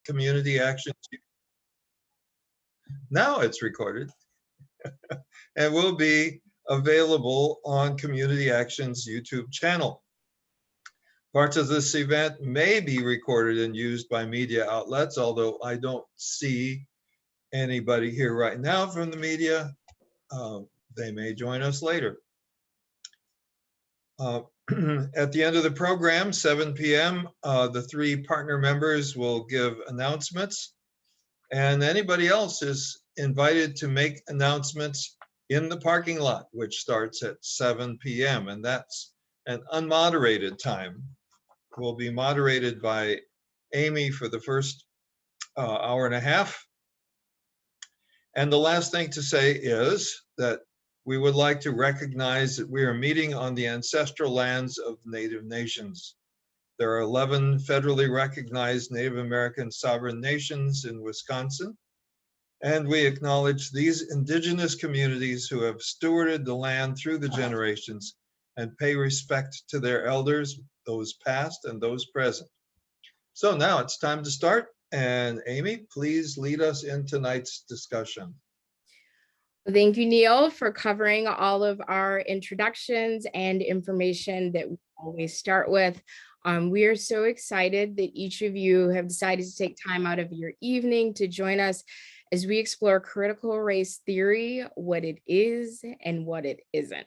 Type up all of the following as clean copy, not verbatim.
Community Action. Now it's recorded and will be available on Community Action's YouTube channel. Parts of this event may be recorded and used by media outlets, although I don't see anybody here right now from the media. They may join us later. At the end of the program, 7 p.m., the three partner members will give announcements, and anybody else is invited to make announcements in the parking lot, which starts at 7 p.m., and that's an unmoderated time. Will be moderated by Amy for the first hour and a half. And the last thing to say is that we would like to recognize that we are meeting on the ancestral lands of Native nations. There are 11 federally recognized Native American sovereign nations in Wisconsin, and we acknowledge these indigenous communities who have stewarded the land through the generations and pay respect to their elders, those past and those present. So now it's time to start. And Amy, please lead us in tonight's discussion. Thank you, Neil, for covering all of our introductions and information that we always start with. We are so excited that each of you have decided to take time out of your evening to join us as we explore critical race theory, what it is and what it isn't.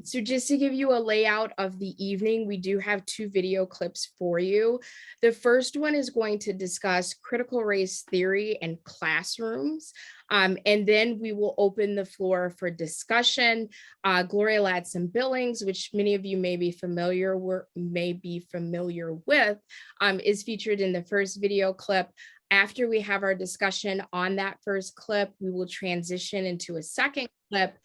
So just to give you a layout of the evening, we do have 2 video clips for you. The first one is going to discuss critical race theory and classrooms. And then we will open the floor for discussion. Gloria Ladson-Billings, which many of you may be familiar with, is featured in the first video clip. After we have our discussion on that first clip, we will transition into a second clip,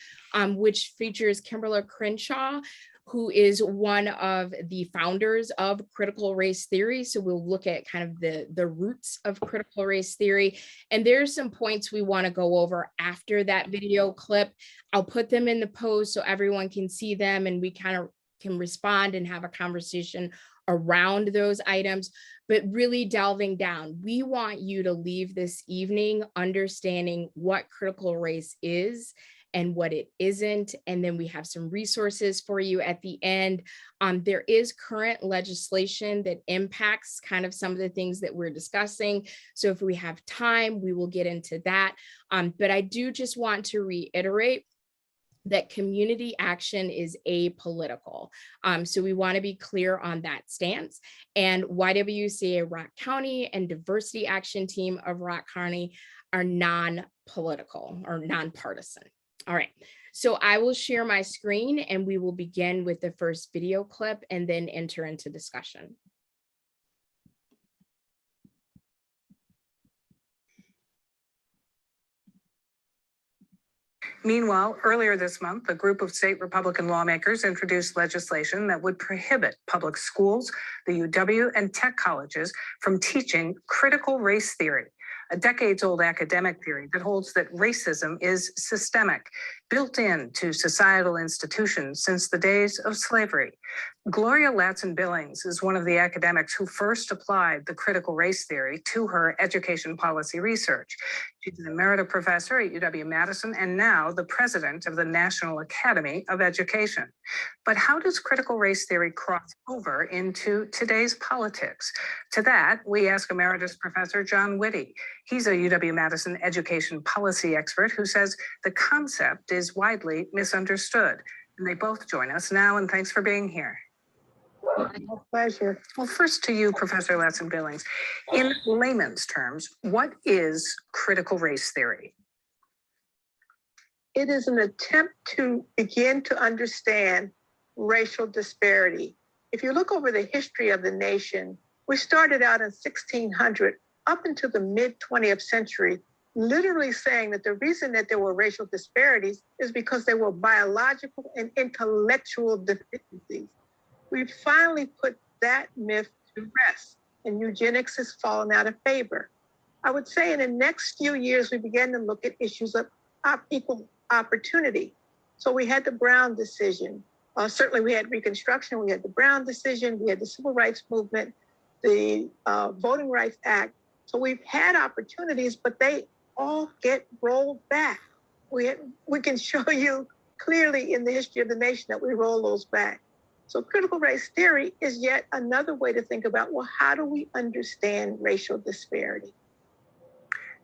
which features Kimberly Crenshaw, who is one of the founders of critical race theory. So we'll look at kind of the roots of critical race theory. And there's some points we want to go over after that video clip. I'll put them in the post so everyone can see them and we kind of can respond and have a conversation around those items, but really delving down. We want you to leave this evening understanding what critical race is and what it isn't. And then we have some resources for you at the end. There is current legislation that impacts kind of some of the things that we're discussing. So if we have time, we will get into that. But I do just want to reiterate that community action is apolitical. So we want to be clear on that stance. And YWCA Rock County and Diversity Action Team of Rock County are non-political or nonpartisan. All right, so I will share my screen and we will begin with the first video clip and then enter into discussion. Meanwhile, earlier this month, a group of state Republican lawmakers introduced legislation that would prohibit public schools, the UW, and tech colleges from teaching critical race theory, a decades-old academic theory that holds that racism is systemic, built into societal institutions since the days of slavery. Gloria Ladson-Billings is one of the academics who first applied the critical race theory to her education policy research. She's an emerita professor at UW-Madison and now the president of the National Academy of Education. But how does critical race theory cross over into today's politics? To that, we ask Emeritus Professor John Whitty. He's a UW-Madison education policy expert who says the concept is widely misunderstood. And they both join us now, and thanks for being here. My pleasure. Well, first to you, Professor Ladson-Billings. In layman's terms, what is critical race theory? It is an attempt to begin to understand racial disparity. If you look over the history of the nation, we started out in 1600 up into the mid-20th century, literally saying that the reason that there were racial disparities is because there were biological and intellectual deficiencies. We've finally put that myth to rest, and eugenics has fallen out of favor. I would say in the next few years, we began to look at issues of equal opportunity. So we had the Brown decision. Certainly we had Reconstruction, we had the Brown decision, we had the Civil Rights Movement, the Voting Rights Act, So we've had opportunities, but they all get rolled back. We can show you clearly in the history of the nation that we roll those back. So critical race theory is yet another way to think about, well, how do we understand racial disparity?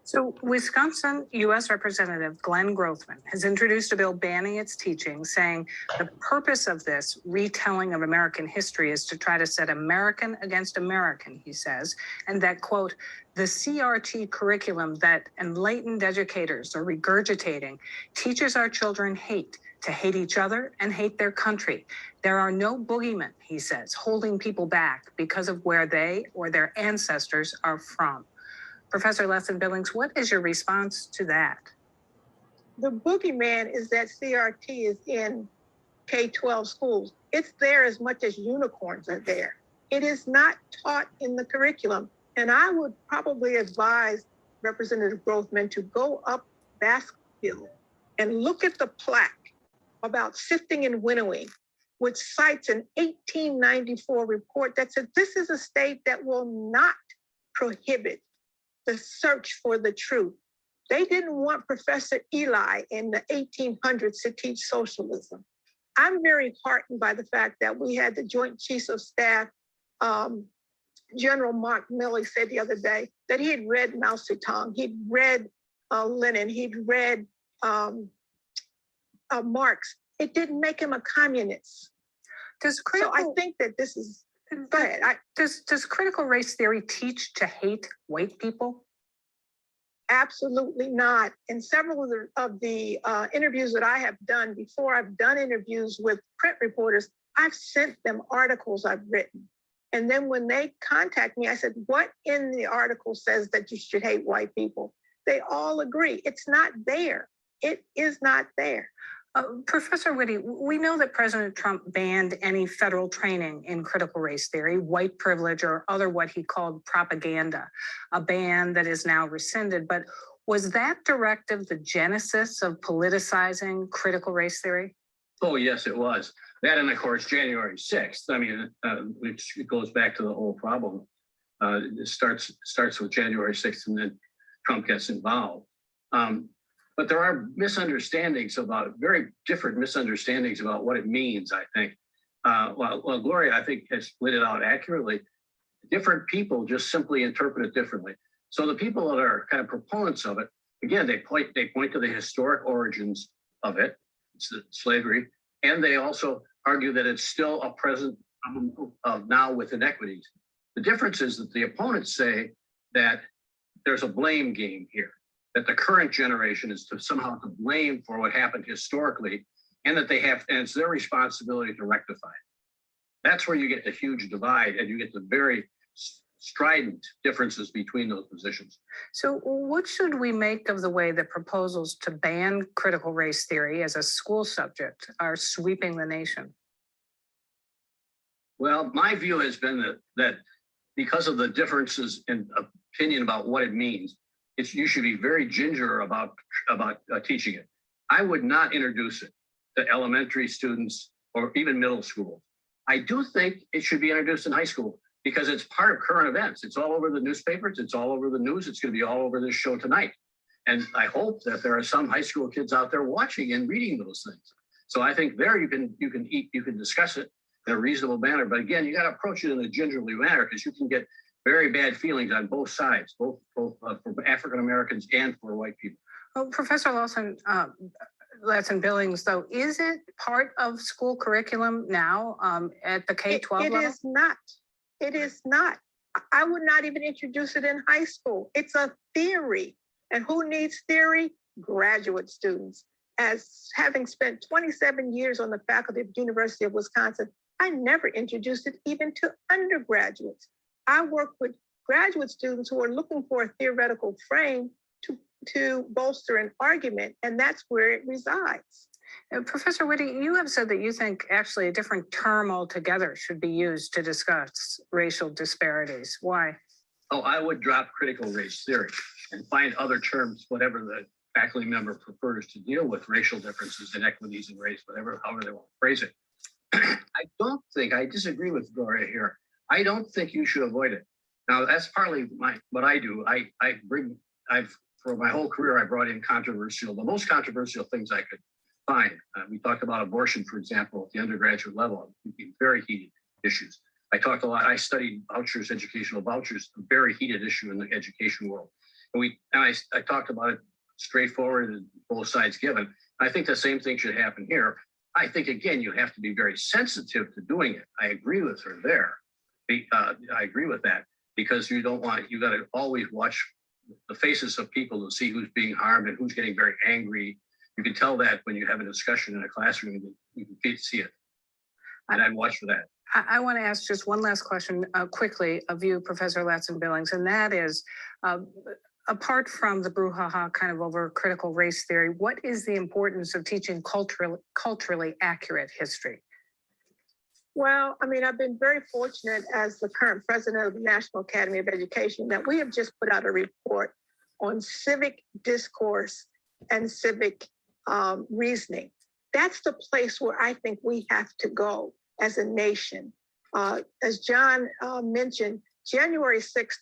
So Wisconsin U.S. Representative Glenn Grothman has introduced a bill banning its teaching, saying the purpose of this retelling of American history is to try to set American against American, he says, and that, quote, the CRT curriculum that enlightened educators are regurgitating teaches our children to hate each other and hate their country. There are no boogeymen, he says, holding people back because of where they or their ancestors are from. Professor Lesson-Billings, what is your response to that? The boogeyman is that CRT is in K-12 schools. It's there as much as unicorns are there. It is not taught in the curriculum. And I would probably advise Representative Grothman to go up Baskerville and look at the plaque about sifting and winnowing, which cites an 1894 report that said this is a state that will not prohibit the search for the truth. They didn't want Professor Eli in the 1800s to teach socialism. I'm very heartened by the fact that we had the Joint Chiefs of Staff, General Mark Milley said the other day that he had read Mao Zedong, he'd read Lenin, he'd read Marx. It didn't make him a communist. So I think that this is, go ahead. Does critical race theory teach to hate white people? Absolutely not. In several of the interviews that I have done before, I've done interviews with print reporters, I've sent them articles I've written. And then when they contact me, I said, what in the article says that you should hate white people? They all agree. It's not there. It is not there. Professor Whitty, we know that President Trump banned any federal training in critical race theory, white privilege, or other what he called propaganda, a ban that is now rescinded. But was that directive the genesis of politicizing critical race theory? Oh, yes, it was. That, and of course, January 6th. I mean, which goes back to the whole problem. It starts with January 6th, and then Trump gets involved. But there are misunderstandings about, very different misunderstandings about what it means, I think. Well, Gloria, I think, has laid it out accurately. Different people just simply interpret it differently. So the people that are kind of proponents of it, again, they point to the historic origins of it, it's the slavery, and they also argue that it's still a present problem of now with inequities. The difference is that the opponents say that there's a blame game here, that the current generation is somehow to blame for what happened historically, and that and it's their responsibility to rectify it. That's where you get the huge divide, and you get the very strident differences between those positions. So what should we make of the way that proposals to ban critical race theory as a school subject are sweeping the nation? Well, my view has been that because of the differences in opinion about what it means, you should be very ginger about teaching it. I would not introduce it to elementary students or even middle school. I do think it should be introduced in high school because it's part of current events. It's all over the newspapers. It's all over the news. It's going to be all over this show tonight. And I hope that there are some high school kids out there watching and reading those things. So I think there you can discuss it in a reasonable manner. But again, you got to approach it in a gingerly manner because you can get very bad feelings on both sides, both for African Americans and for white people. Well, Professor Lesson-Billings, though, is it part of school curriculum now at the K-12 level? It is not. It is not. I would not even introduce it in high school. It's a theory. And who needs theory? Graduate students. As having spent 27 years on the faculty of the University of Wisconsin, I never introduced it even to undergraduates. I work with graduate students who are looking for a theoretical frame to bolster an argument, and that's where it resides. Professor Whitty, you have said that you think actually a different term altogether should be used to discuss racial disparities. Why? Oh, I would drop critical race theory and find other terms, whatever the faculty member prefers to deal with racial differences, inequities, and race, however they want to phrase it. I disagree with Gloria here. I don't think you should avoid it. Now that's partly what I do. For my whole career, I brought in the most controversial things I could find. We talked about abortion, for example, at the undergraduate level, very heated issues. I studied vouchers, educational vouchers, a very heated issue in the education world. And I talked about it straightforward and both sides given. I think the same thing should happen here. I think, again, you have to be very sensitive to doing it. I agree with her there. I agree with that, because you got to always watch the faces of people to see who's being harmed and who's getting very angry. You can tell that when you have a discussion in a classroom, you can see it. And I'd watch for that. I want to ask just one last question quickly of you, Professor Latson-Billings, and that is, apart from the brouhaha kind of over critical race theory, what is the importance of teaching culturally accurate history? Well, I mean, I've been very fortunate as the current president of the National Academy of Education that we have just put out a report on civic discourse and civic reasoning. That's the place where I think we have to go as a nation. As John mentioned, January 6th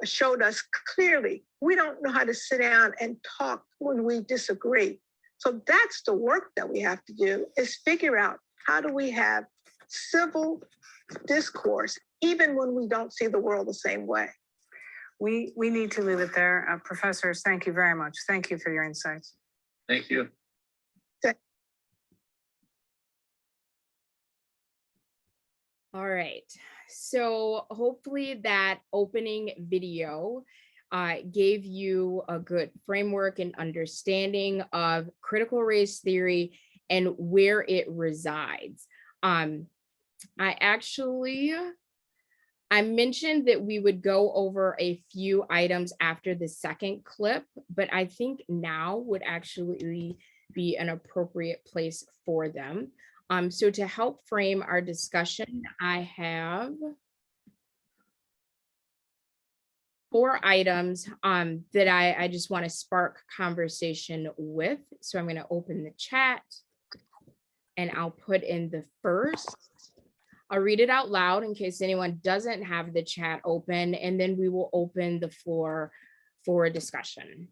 showed us clearly, we don't know how to sit down and talk when we disagree. So that's the work that we have to do, is figure out how do we have civil discourse, even when we don't see the world the same way. We need to leave it there. Professors, thank you very much. Thank you for your insights. Thank you. All right, so hopefully that opening video gave you a good framework and understanding of critical race theory and where it resides. I mentioned that we would go over a few items after the second clip, but I think now would actually be an appropriate place for them. So to help frame our discussion, I have 4 items that I just want to spark conversation with. So I'm going to open the chat and I'll put in the first. I'll read it out loud in case anyone doesn't have the chat open, and then we will open the floor for a discussion.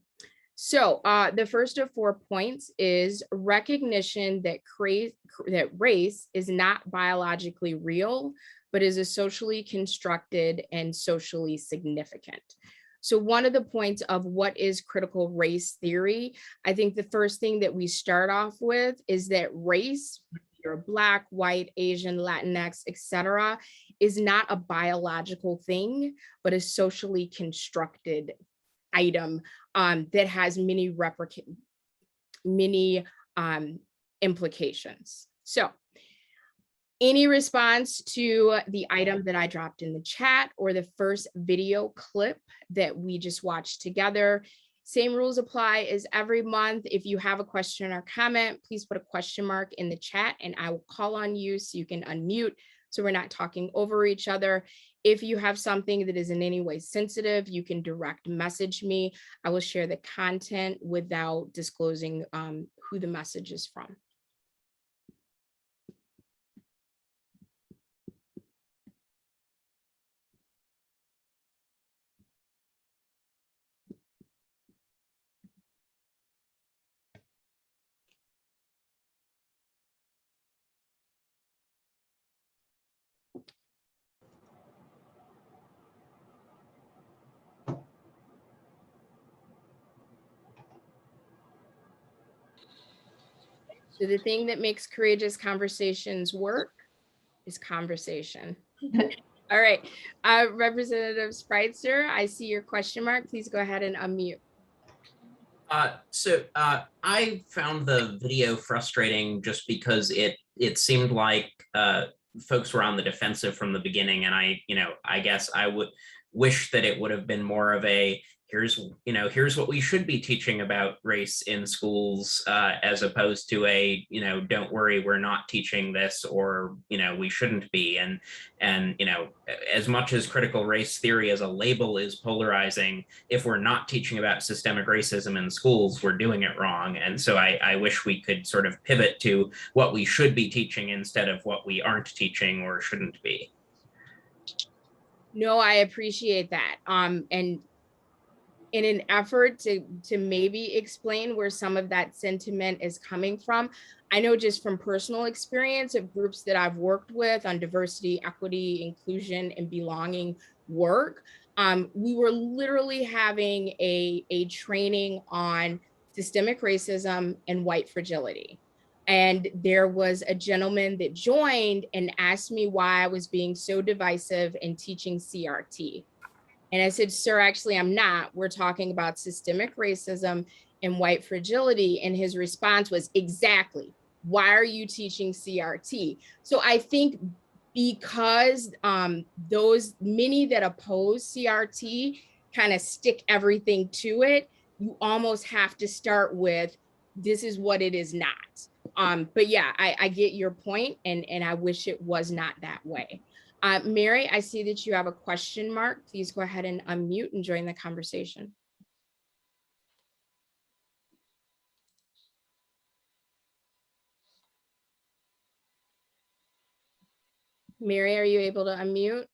So the first of 4 points is recognition that race is not biologically real, but is a socially constructed and socially significant. So one of the points of what is critical race theory, I think the first thing that we start off with is that race, you're Black, white, Asian, Latinx, etc., is not a biological thing, but a socially constructed item that has many implications. So any response to the item that I dropped in the chat or the first video clip that we just watched together? Same rules apply as every month. If you have a question or comment, please put a question mark in the chat and I will call on you so you can unmute so we're not talking over each other. If you have something that is in any way sensitive, you can direct message me. I will share the content without disclosing who the message is from. So the thing that makes courageous conversations work is conversation. All right, Representative Spreitzer, I see your question mark. Please go ahead and unmute. I found the video frustrating just because it seemed like folks were on the defensive from the beginning, and I guess I would wish that it would have been more of a here's what we should be teaching about race in schools, as opposed to a don't worry, we're not teaching this, or we shouldn't be. And as much as critical race theory as a label is polarizing, if we're not teaching about systemic racism in schools, we're doing it wrong. And so I wish we could sort of pivot to what we should be teaching instead of what we aren't teaching or shouldn't be. No, I appreciate that. And in an effort to maybe explain where some of that sentiment is coming from, I know just from personal experience of groups that I've worked with on diversity, equity, inclusion, and belonging work, we were literally having a training on systemic racism and white fragility. And there was a gentleman that joined and asked me why I was being so divisive in teaching CRT. And I said, sir, actually, I'm not. We're talking about systemic racism and white fragility. And his response was, exactly. Why are you teaching CRT? So I think because those many that oppose CRT kind of stick everything to it, you almost have to start with, this is what it is not. But yeah, I get your point, and I wish it was not that way. Mary, I see that you have a question mark. Please go ahead and unmute and join the conversation. Mary, are you able to unmute?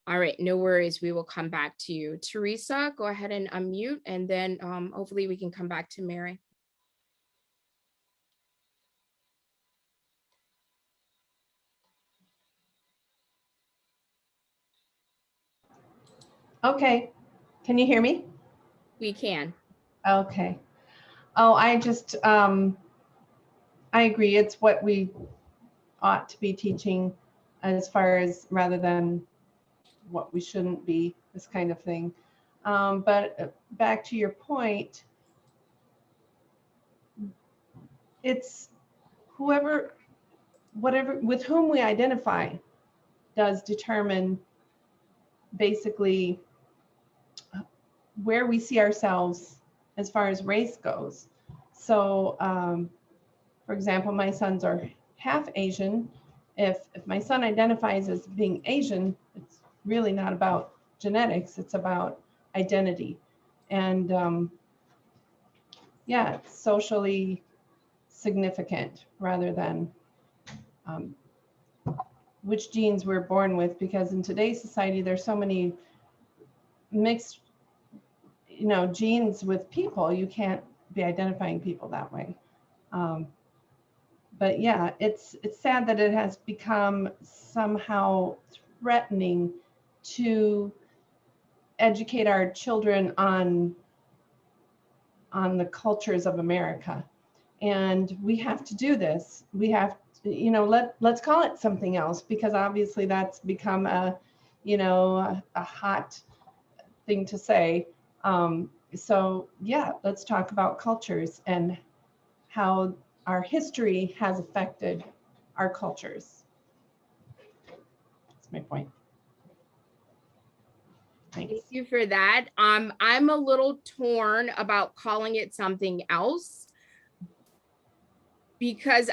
All right, no worries. We will come back to you. Teresa, go ahead and unmute, and then hopefully we can come back to Mary. Okay, can you hear me? We can. Okay. Oh, I just, I agree. It's what we ought to be teaching as far as rather than what we shouldn't be, this kind of thing. But back to your point, it's whoever, whatever, with whom we identify does determine basically where we see ourselves as far as race goes. So, for example, my sons are half Asian. If my son identifies as being Asian, it's really not about genetics, it's about identity. And yeah, it's socially significant rather than which genes we're born with, because in today's society, there's so many mixed, genes with people, you can't be identifying people that way. But yeah, it's sad that it has become somehow threatening to educate our children on the cultures of America. And we have to do this. We have to, let's call it something else, because obviously that's become a hot thing to say. So yeah, let's talk about cultures and how our history has affected our cultures. That's my point. Thanks. Thank you for that. I'm a little torn about calling it something else, because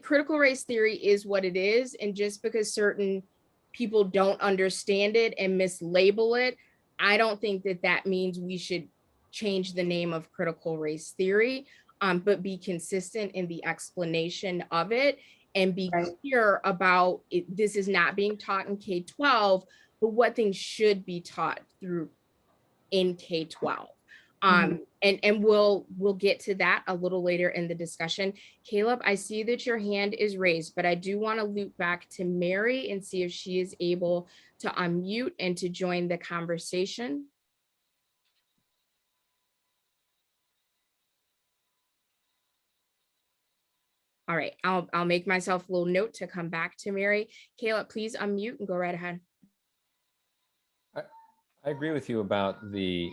critical race theory is what it is, and just because certain people don't understand it and mislabel it, I don't think that means we should change the name of critical race theory, but be consistent in the explanation of it and be clear about it. This is not being taught in K-12, but what things should be taught through in K-12. And we'll get to that a little later in the discussion. Caleb, I see that your hand is raised, but I do want to loop back to Mary and see if she is able to unmute and to join the conversation. All right, I'll make myself a little note to come back to Mary. Caleb, please unmute and go right ahead. I agree with you about the,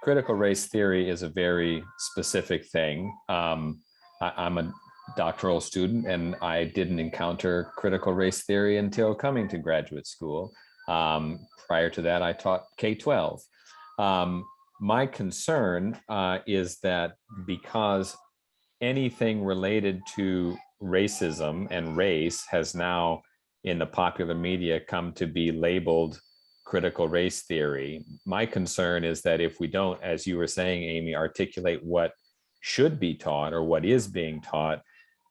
critical race theory is a very specific thing. I'm a doctoral student and I didn't encounter critical race theory until coming to graduate school. Prior to that, I taught K-12. My concern is that because anything related to racism and race has now in the popular media come to be labeled critical race theory. My concern is that if we don't, as you were saying, Amy, articulate what should be taught or what is being taught,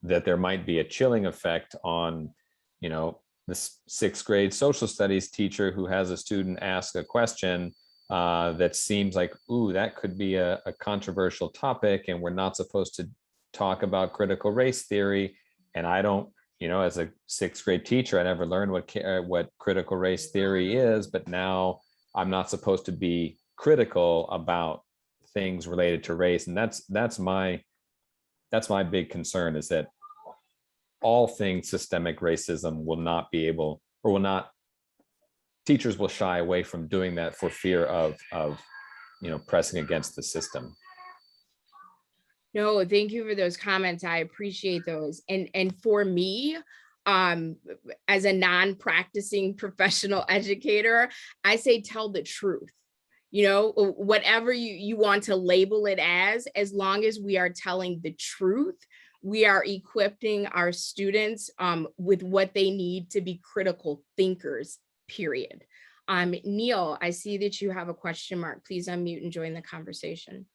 that there might be a chilling effect on, you know, the sixth grade social studies teacher who has a student ask a question that seems like, ooh, that could be a controversial topic, and we're not supposed to talk about critical race theory. And I don't, you know, as a sixth grade teacher, I never learned what critical race theory is, but now I'm not supposed to be critical about things related to race. And that's my big concern, is that all things systemic racism will not be able, or will not, teachers will shy away from doing that for fear of you know, pressing against the system. No, thank you for those comments. I appreciate those. And for me, as a non-practicing professional educator, I say tell the truth. You know, whatever you want to label it as long as we are telling the truth, we are equipping our students with what they need to be critical thinkers, period. Neil, I see that you have a question mark. Please unmute and join the conversation.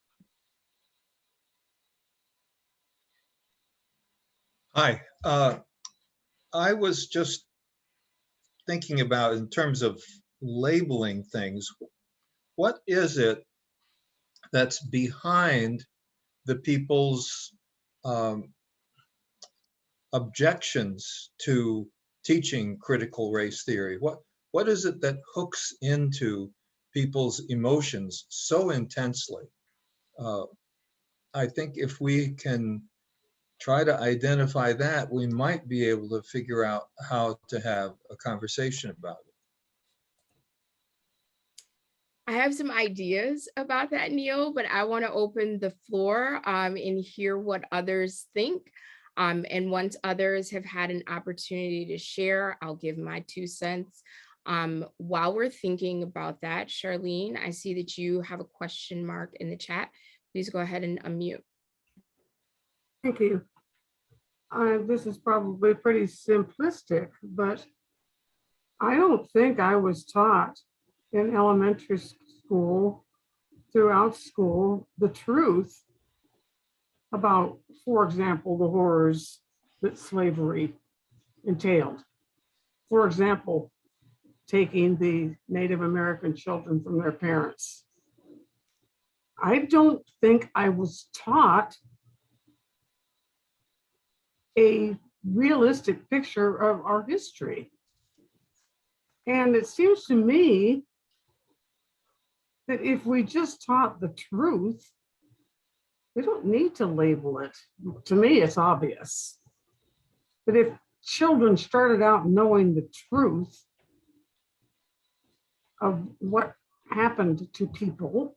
Hi, I was just thinking about, in terms of labeling things, what is it that's behind the people's objections to teaching critical race theory? What is it that hooks into people's emotions so intensely? I think if we can try to identify that, we might be able to figure out how to have a conversation about it. I have some ideas about that, Neil, but I want to open the floor and hear what others think. And once others have had an opportunity to share, I'll give my 2 cents. While we're thinking about that, Charlene, I see that you have a question mark in the chat. Please go ahead and unmute. Thank you. This is probably pretty simplistic, but I don't think I was taught in elementary school, throughout school, the truth about, for example, the horrors that slavery entailed. For example, taking the Native American children from their parents. I don't think I was taught a realistic picture of our history. And it seems to me that if we just taught the truth, we don't need to label it. To me, it's obvious. But if children started out knowing the truth of what happened to people,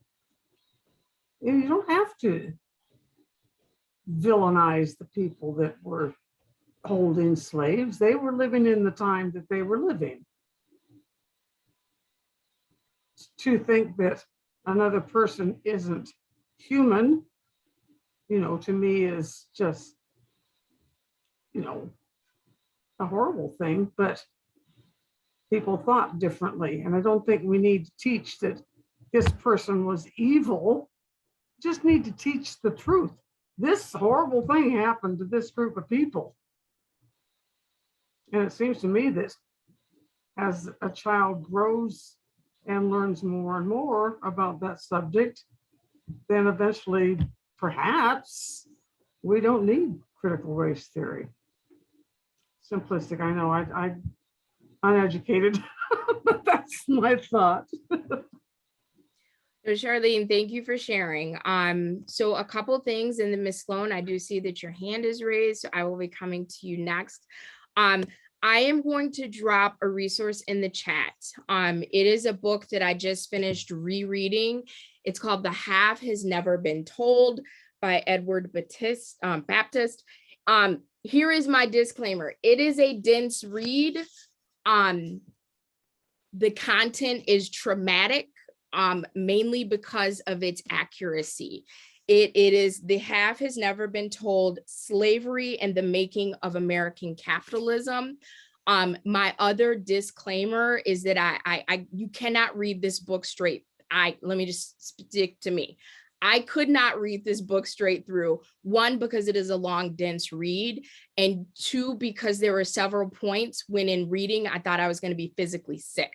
you don't have to villainize the people that were holding slaves. They were living in the time that they were living. To think that another person isn't human, you know, to me is just, you know, a horrible thing, but people thought differently. And I don't think we need to teach that this person was evil, just need to teach the truth. This horrible thing happened to this group of people. And it seems to me that as a child grows and learns more and more about that subject, then eventually, perhaps, we don't need critical race theory. Simplistic, I know, I'm uneducated, but that's my thought. So Charlene, thank you for sharing. So a couple things, and then Ms. Sloan, I do see that your hand is raised, so I will be coming to you next. I am going to drop a resource in the chat. It is a book that I just finished rereading. It's called The Half Has Never Been Told by Edward Baptist. Here is my disclaimer. It is a dense read. The content is traumatic, mainly because of its accuracy. It is The Half Has Never Been Told: Slavery and the Making of American Capitalism. My other disclaimer is that you cannot read this book straight. Let me just stick to me. I could not read this book straight through. One, because it is a long, dense read. And two, because there were several points when in reading, I thought I was going to be physically sick.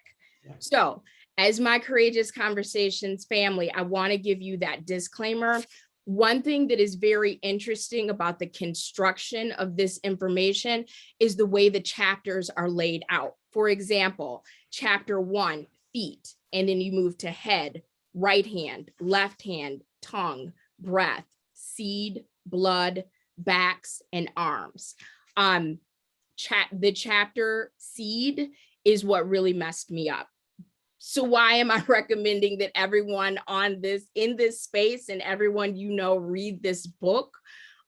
So as my Courageous Conversations family, I want to give you that disclaimer. One thing that is very interesting about the construction of this information is the way the chapters are laid out. For example, chapter 1, feet, and then you move to head, right hand, left hand, tongue, breath, seed, blood, backs, and arms. The chapter seed is what really messed me up. So why am I recommending that everyone in this space and everyone read this book?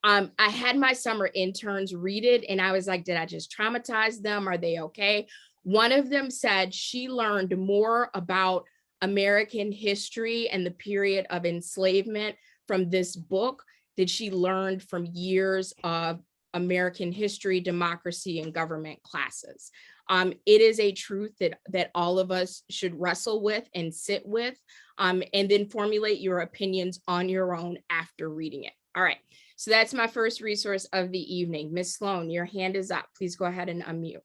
I had my summer interns read it and I was like, did I just traumatize them? Are they okay? One of them said she learned more about American history and the period of enslavement from this book that she learned from years of American history, democracy, and government classes. It is a truth that all of us should wrestle with and sit with, and then formulate your opinions on your own after reading it. All right, so that's my first resource of the evening. Ms. Sloan, your hand is up. Please go ahead and unmute.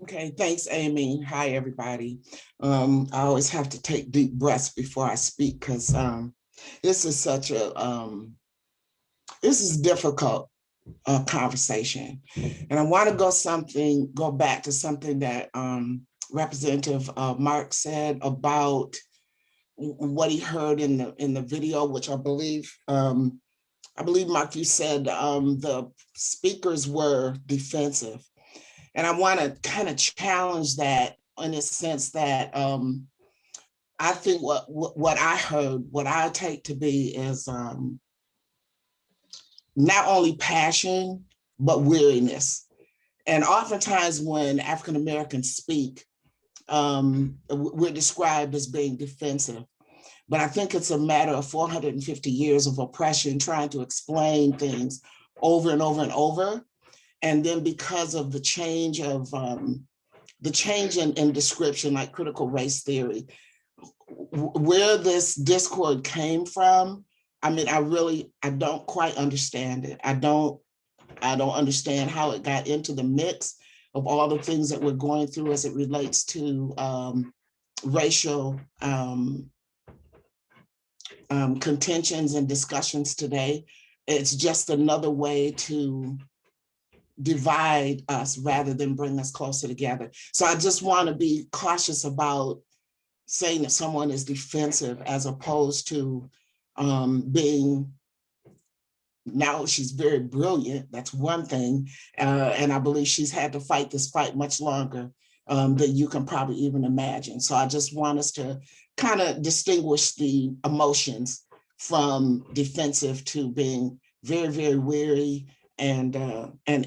Okay, thanks, Amy. Hi, everybody. I always have to take deep breaths before I speak because this is such a, this is difficult conversation. And I want to go back to something that Representative Mark said about what he heard in the video, which I believe, Mark, you said the speakers were defensive. And I want to kind of challenge that in a sense that I think what I heard, what I take to be is not only passion, but weariness. And oftentimes when African Americans speak, we're described as being defensive. But I think it's a matter of 450 years of oppression, trying to explain things over and over and over. And then because of the change in description, like critical race theory, where this discord came from, I mean, I don't quite understand it. I don't understand how it got into the mix of all the things that we're going through as it relates to racial contentions and discussions today. It's just another way to divide us rather than bring us closer together. So I just want to be cautious about saying that someone is defensive as opposed to being, now she's very brilliant, that's one thing. And I believe she's had to fight this fight much longer than you can probably even imagine. So I just want us to kind of distinguish the emotions from defensive to being very, very weary and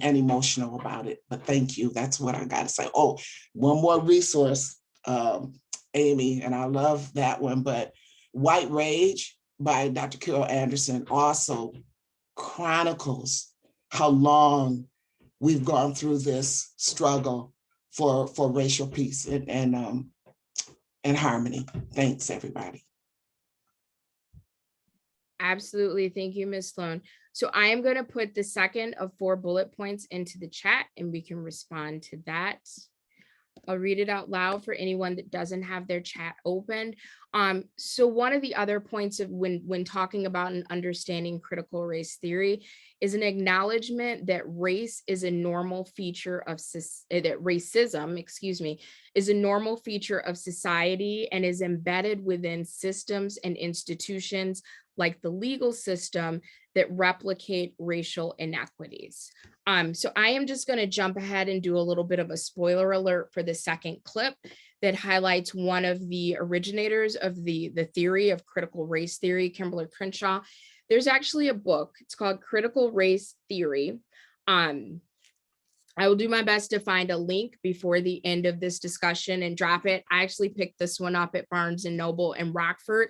emotional about it. But thank you, that's what I gotta say. Oh, one more resource, Amy, and I love that one, but White Rage by Dr. Carol Anderson also chronicles how long we've gone through this struggle for racial peace and harmony. Thanks, everybody. Absolutely. Thank you, Ms. Sloan. So I am going to put the second of 4 bullet points into the chat and we can respond to that. I'll read it out loud for anyone that doesn't have their chat open. So one of the other points of when talking about and understanding critical race theory is an acknowledgement that race is a normal feature of that racism, excuse me, is a normal feature of society and is embedded within systems and institutions like the legal system that replicate racial inequities. So I am just going to jump ahead and do a little bit of a spoiler alert for the second clip that highlights one of the originators of the theory of critical race theory, Kimberly Crenshaw. There's actually a book, it's called Critical Race Theory. I will do my best to find a link before the end of this discussion and drop it. I actually picked this one up at Barnes & Noble in Rockford.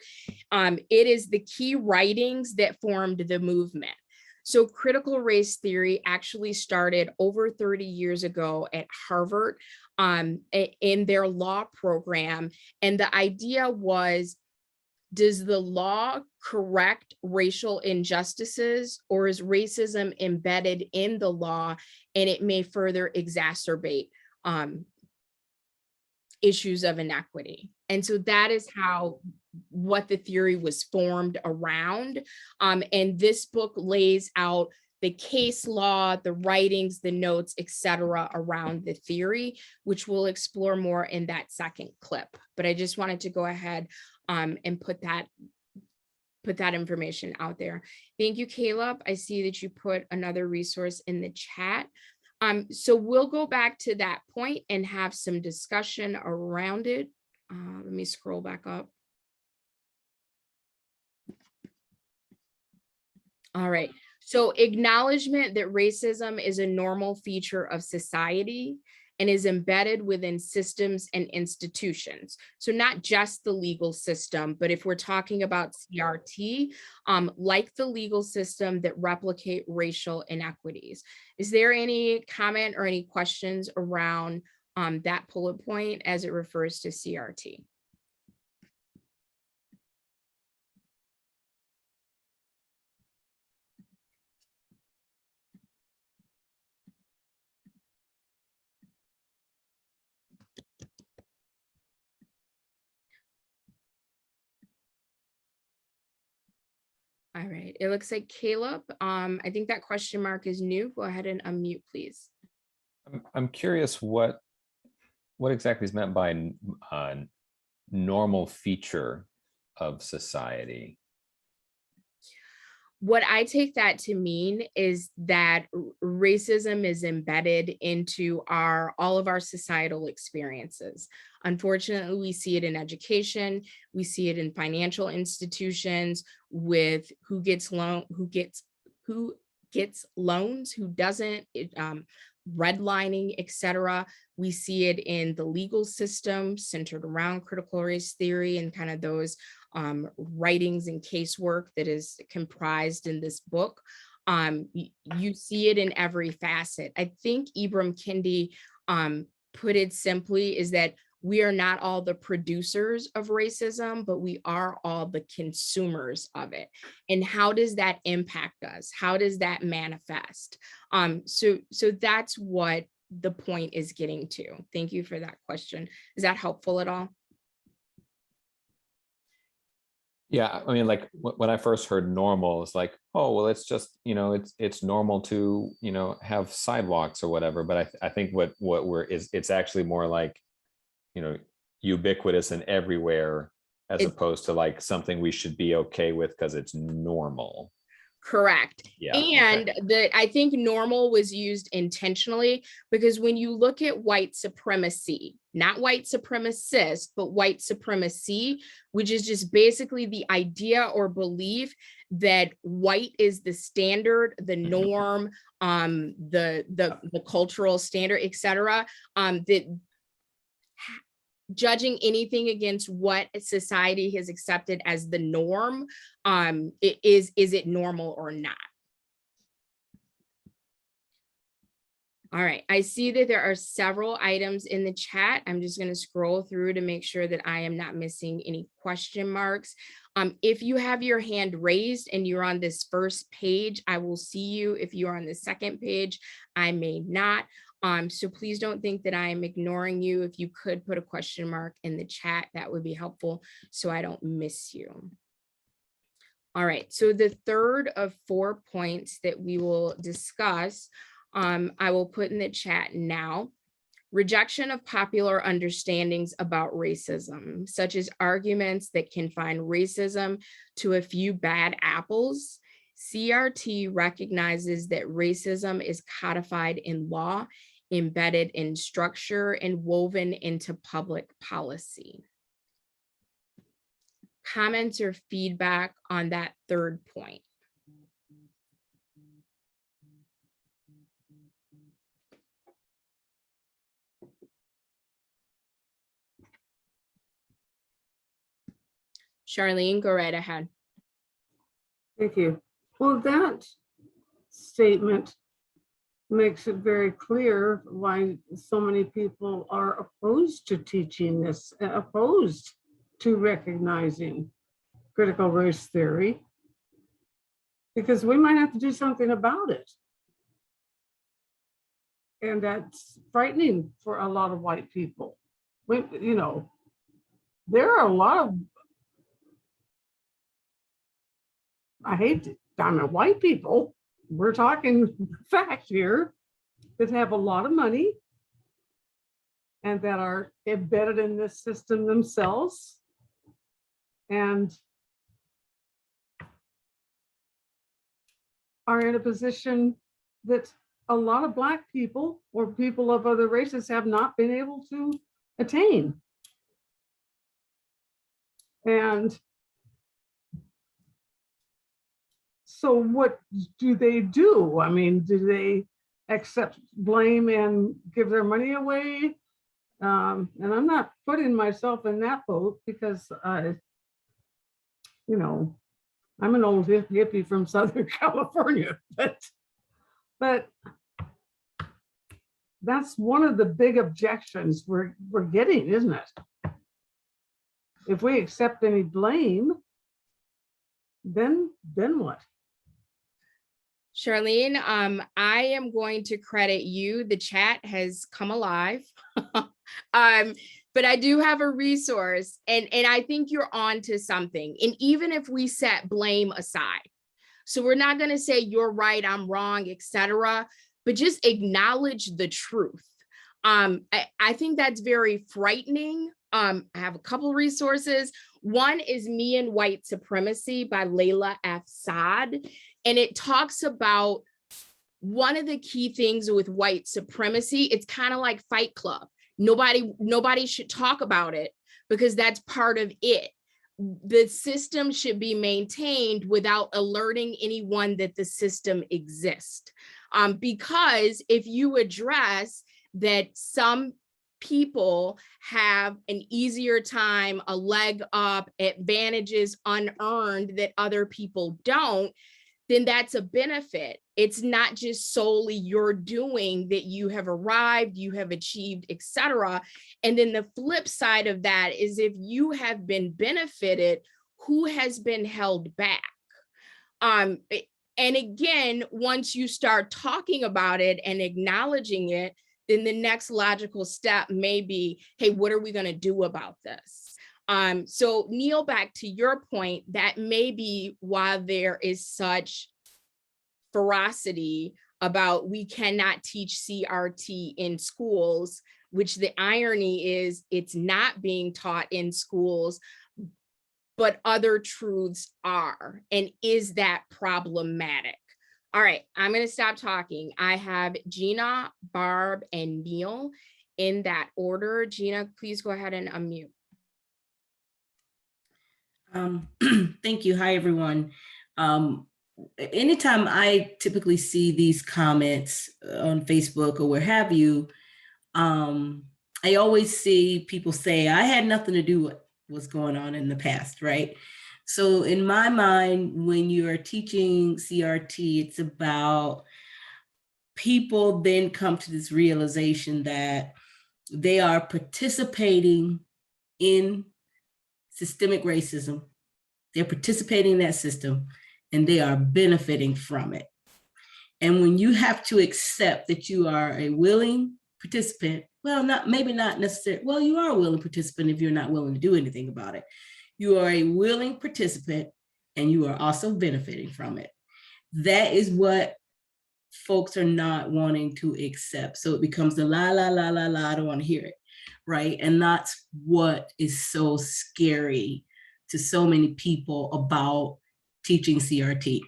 It is the key writings that formed the movement. So critical race theory actually started over 30 years ago at Harvard in their law program. And the idea was Does the law correct racial injustices, or is racism embedded in the law and it may further exacerbate issues of inequity? And so that is how what the theory was formed around. And this book lays out the case law, the writings, the notes, etc., around the theory, which we'll explore more in that second clip. But I just wanted to go ahead and put that information out there. Thank you, Caleb. I see that you put another resource in the chat. So we'll go back to that point and have some discussion around it. Let me scroll back up. All right. So acknowledgement that racism is a normal feature of society and is embedded within systems and institutions. So not just the legal system, but if we're talking about CRT, like the legal system that replicate racial inequities. Is there any comment or any questions around that bullet point as it refers to CRT? All right, it looks like Caleb, I think that question mark is new. Go ahead and unmute, please. I'm curious what exactly is meant by normal feature of society. What I take that to mean is that racism is embedded into all of our societal experiences. Unfortunately, we see it in education, we see it in financial institutions with who gets loans, who doesn't, redlining, etc. We see it in the legal system centered around critical race theory and kind of those writings and casework that is comprised in this book. You see it in every facet. I think Ibram Kendi put it simply is that we are not all the producers of racism, but we are all the consumers of it. And how does that impact us? How does that manifest? So that's what the point is getting to. Thank you for that question. Is that helpful at all? Yeah, I mean, like when I first heard normal, it's like, oh, well, it's just, it's normal to, have sidewalks or whatever. But I think it's actually more like, ubiquitous and everywhere, as opposed to like something we should be okay with because it's normal. Correct. Yeah. And okay. I think normal was used intentionally because when you look at white supremacy, not white supremacist, but white supremacy, which is just basically the idea or belief that white is the standard, the norm, the cultural standard, etc. That judging anything against what society has accepted as the norm, is it normal or not? All right, I see that there are several items in the chat. I'm just going to scroll through to make sure that I am not missing any question marks. If you have your hand raised and you're on this first page, I will see you. If you're on the second page, I may not. So please don't think that I am ignoring you. If you could put a question mark in the chat, that would be helpful so I don't miss you. All right, so the third of 4 points that we will discuss, I will put in the chat now. Rejection of popular understandings about racism, such as arguments that confine racism to a few bad apples. CRT recognizes that racism is codified in law, embedded in structure, and woven into public policy. Comments or feedback on that third point? Charlene, go right ahead. Thank you. Well, that statement makes it very clear why so many people are opposed to teaching this, opposed to recognizing critical race theory, because we might have to do something about it. And that's frightening for a lot of white people. You know, there are a lot of, white people, we're talking fact here, that have a lot of money and that are embedded in this system themselves. And are in a position that a lot of Black people or people of other races have not been able to attain. And so what do? I mean, do they accept blame and give their money away? And I'm not putting myself in that boat because you know, I'm an old hippie from Southern California, but that's one of the big objections we're getting, isn't it? If we accept any blame, then what? Charlene, I am going to credit you. The chat has come alive. But I do have a resource, and I think you're on to something. And even if we set blame aside, so we're not going to say you're right, I'm wrong, etc., but just acknowledge the truth. I think that's very frightening. I have a couple resources. One is Me and White Supremacy by Layla F. Saad. And it talks about one of the key things with white supremacy. It's kind of like Fight Club. Nobody should talk about it because that's part of it. The system should be maintained without alerting anyone that the system exists. Because if you address that some people have an easier time, a leg up, advantages unearned that other people don't, then that's a benefit. It's not just solely your doing that you have arrived, you have achieved, etc. And then the flip side of that is if you have been benefited, who has been held back? And again, once you start talking about it and acknowledging it, then the next logical step may be, hey, what are we going to do about this? So Neil, back to your point, that may be why there is such ferocity about we cannot teach CRT in schools, which the irony is it's not being taught in schools, but other truths are. And is that problematic? All right, I'm going to stop talking. I have Gina, Barb, and Neil in that order. Gina, please go ahead and unmute. Thank you. Hi, everyone. Anytime I typically see these comments on Facebook or where have you, I always see people say, I had nothing to do with what's going on in the past, right? So in my mind, when you are teaching CRT, it's about people then come to this realization that they are participating in systemic racism. They're participating in that system and they are benefiting from it. And when you have to accept that you are a willing participant, well, maybe not necessarily, well, you are a willing participant if you're not willing to do anything about it. You are a willing participant and you are also benefiting from it. That is what folks are not wanting to accept. So it becomes the la, la, la, la, la, I don't want to hear it, right? And that's what is so scary to so many people about teaching CRT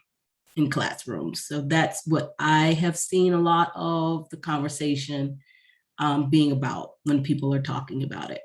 in classrooms. So that's what I have seen a lot of the conversation being about when people are talking about it.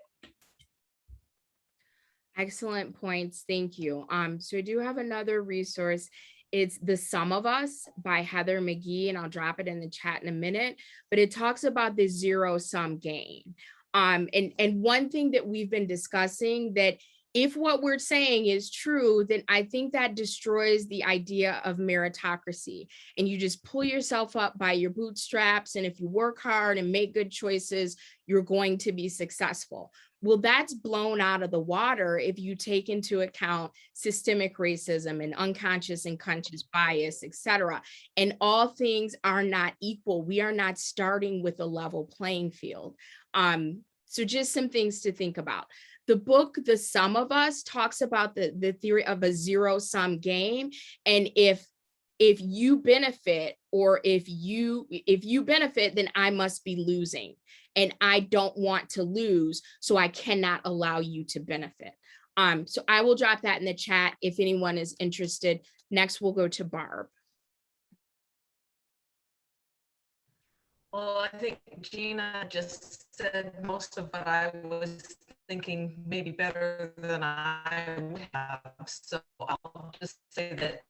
Excellent points. Thank you. So I do have another resource. It's The Sum of Us by Heather McGee, and I'll drop it in the chat in a minute, but it talks about the zero-sum game. And one thing that we've been discussing that if what we're saying is true, then I think that destroys the idea of meritocracy. And you just pull yourself up by your bootstraps. And if you work hard and make good choices, you're going to be successful. Well, that's blown out of the water if you take into account systemic racism and unconscious and conscious bias, et cetera. And all things are not equal. We are not starting with a level playing field. So just some things to think about. The book, The Sum of Us, talks about the theory of a zero-sum game. And if you benefit, or if you benefit, then I must be losing. And I don't want to lose, so I cannot allow you to benefit. So I will drop that in the chat if anyone is interested. Next, we'll go to Barb. Well, I think Gina just said most of what I was thinking, maybe better than I would have. So I'll just say that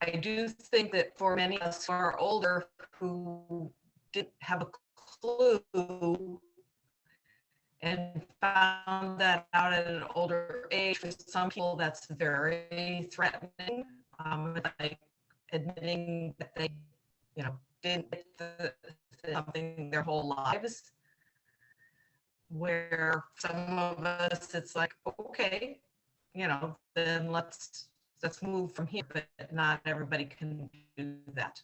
I do think that for many of us who are older who didn't have a clue and found that out at an older age, for some people that's very threatening, like admitting that they, didn't get something their whole lives, where some of us, it's like, okay, then let's move from here, but not everybody can do that.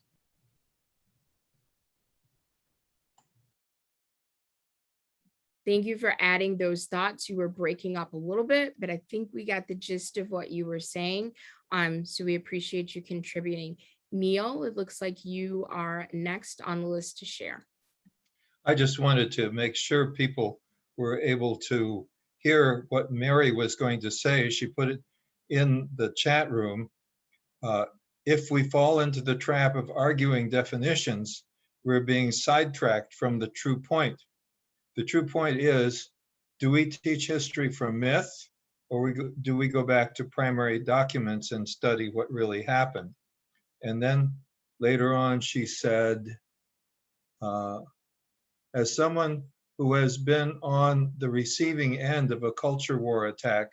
Thank you for adding those thoughts. You were breaking up a little bit, but I think we got the gist of what you were saying. So we appreciate you contributing. Neil, it looks like you are next on the list to share. I just wanted to make sure people were able to hear what Mary was going to say. She put it in the chat room. If we fall into the trap of arguing definitions, we're being sidetracked from the true point. The true point is, do we teach history from myth, or do we go back to primary documents and study what really happened? And then later on, she said, as someone who has been on the receiving end of a culture war attack,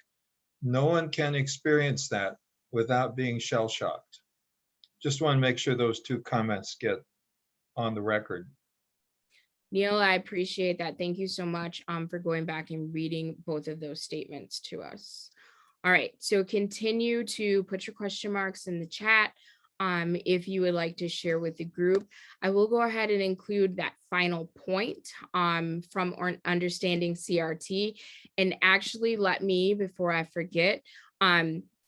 no one can experience that without being shell-shocked. Just want to make sure those two comments get on the record. Neil, I appreciate that. Thank you so much for going back and reading both of those statements to us. All right, so continue to put your question marks in the chat if you would like to share with the group. I will go ahead and include that final point from Understanding CRT. And actually, let me, before I forget,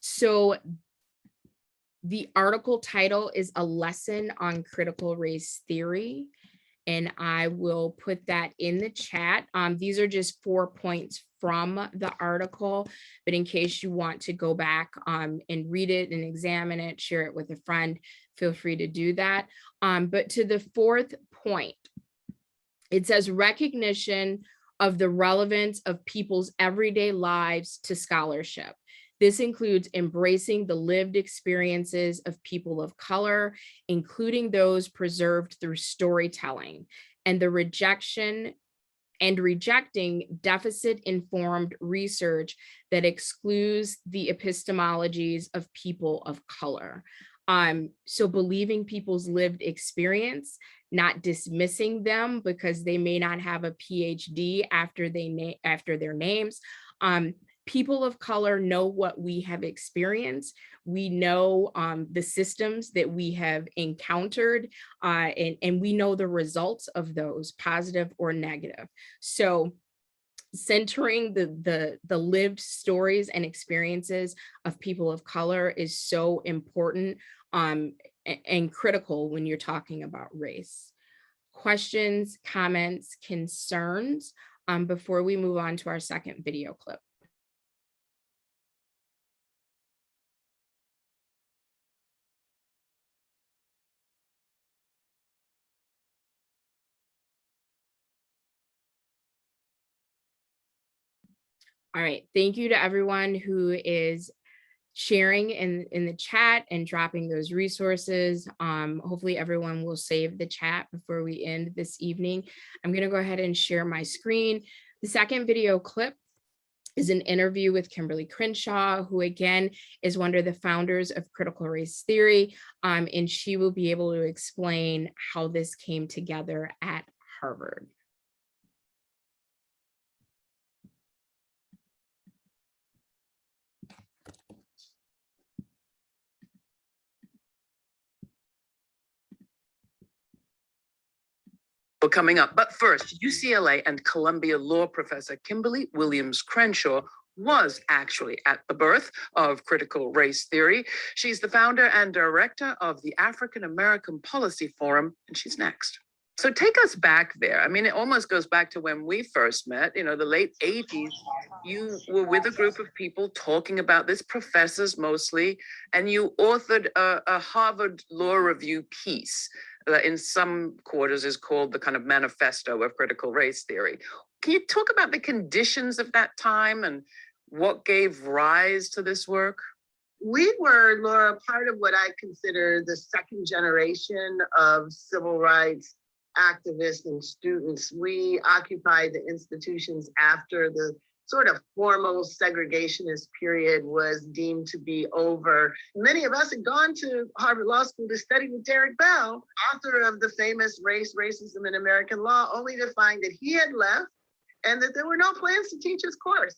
so the article title is A Lesson on Critical Race Theory. And I will put that in the chat. These are just 4 points from the article, but in case you want to go back and read it and examine it, share it with a friend, feel free to do that. But to the 4th point, it says recognition of the relevance of people's everyday lives to scholarship. This includes embracing the lived experiences of people of color, including those preserved through storytelling, and the rejecting deficit-informed research that excludes the epistemologies of people of color. So believing people's lived experience, not dismissing them because they may not have a PhD after their names. People of color know what we have experienced. We know the systems that we have encountered, and we know the results of those, positive or negative. So centering the lived stories and experiences of people of color is so important and critical when you're talking about race. Questions, comments, concerns before we move on to our second video clip. All right, thank you to everyone who is sharing in the chat and dropping those resources. Hopefully everyone will save the chat before we end this evening. I'm gonna go ahead and share my screen. The second video clip is an interview with Kimberly Crenshaw, who again is one of the founders of critical race theory, and she will be able to explain how this came together at Harvard. Well, coming up, but first, UCLA and Columbia law professor Kimberly Williams Crenshaw was actually at the birth of critical race theory. She's the founder and director of the African American Policy Forum, and she's next. So take us back there. I mean, it almost goes back to when we first met, you know, the late 80s. You were with a group of people talking about this, professors mostly, and you authored a Harvard Law Review piece that in some quarters is called the kind of manifesto of critical race theory. Can you talk about the conditions of that time and what gave rise to this work? We were, Laura, part of what I consider the second generation of civil rights activists and students. We occupied the institutions after the sort of formal segregationist period was deemed to be over. Many of us had gone to Harvard Law School to study with Derek Bell, author of the famous Race, Racism, and American Law, only to find that he had left and that there were no plans to teach his course.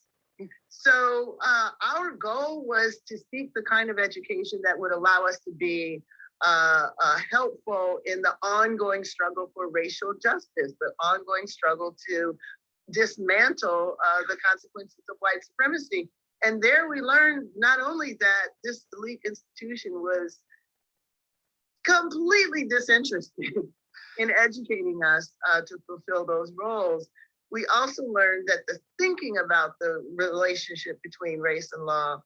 So our goal was to seek the kind of education that would allow us to be helpful in the ongoing struggle for racial justice, the ongoing struggle to dismantle the consequences of white supremacy. And there we learned not only that this elite institution was completely disinterested in educating us to fulfill those roles, we also learned that the thinking about the relationship between race and law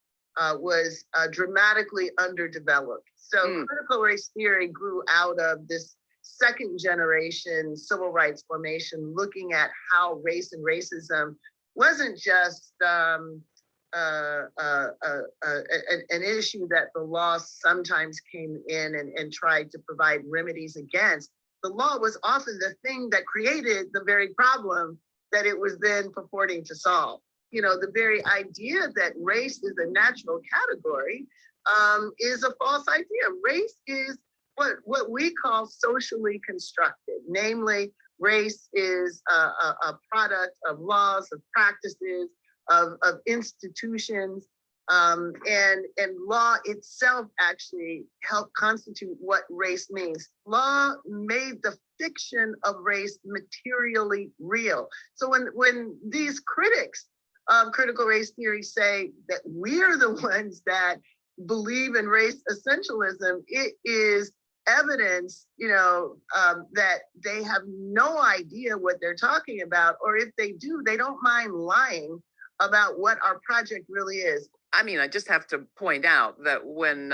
was dramatically underdeveloped. So critical race theory grew out of this second generation civil rights formation, looking at how race and racism wasn't just an issue that the law sometimes came in and tried to provide remedies against. The law was often the thing that created the very problem that it was then purporting to solve. You know, the very idea that race is a natural category is a false idea. Race is what we call socially constructed. Namely, race is a product of laws, of practices, of institutions, and law itself actually helped constitute what race means. Law made the fiction of race materially real. So when these critics of critical race theory say that we're the ones that believe in race essentialism, it is evidence, you know, that they have no idea what they're talking about, or if they do, they don't mind lying about what our project really is. I mean, I just have to point out that when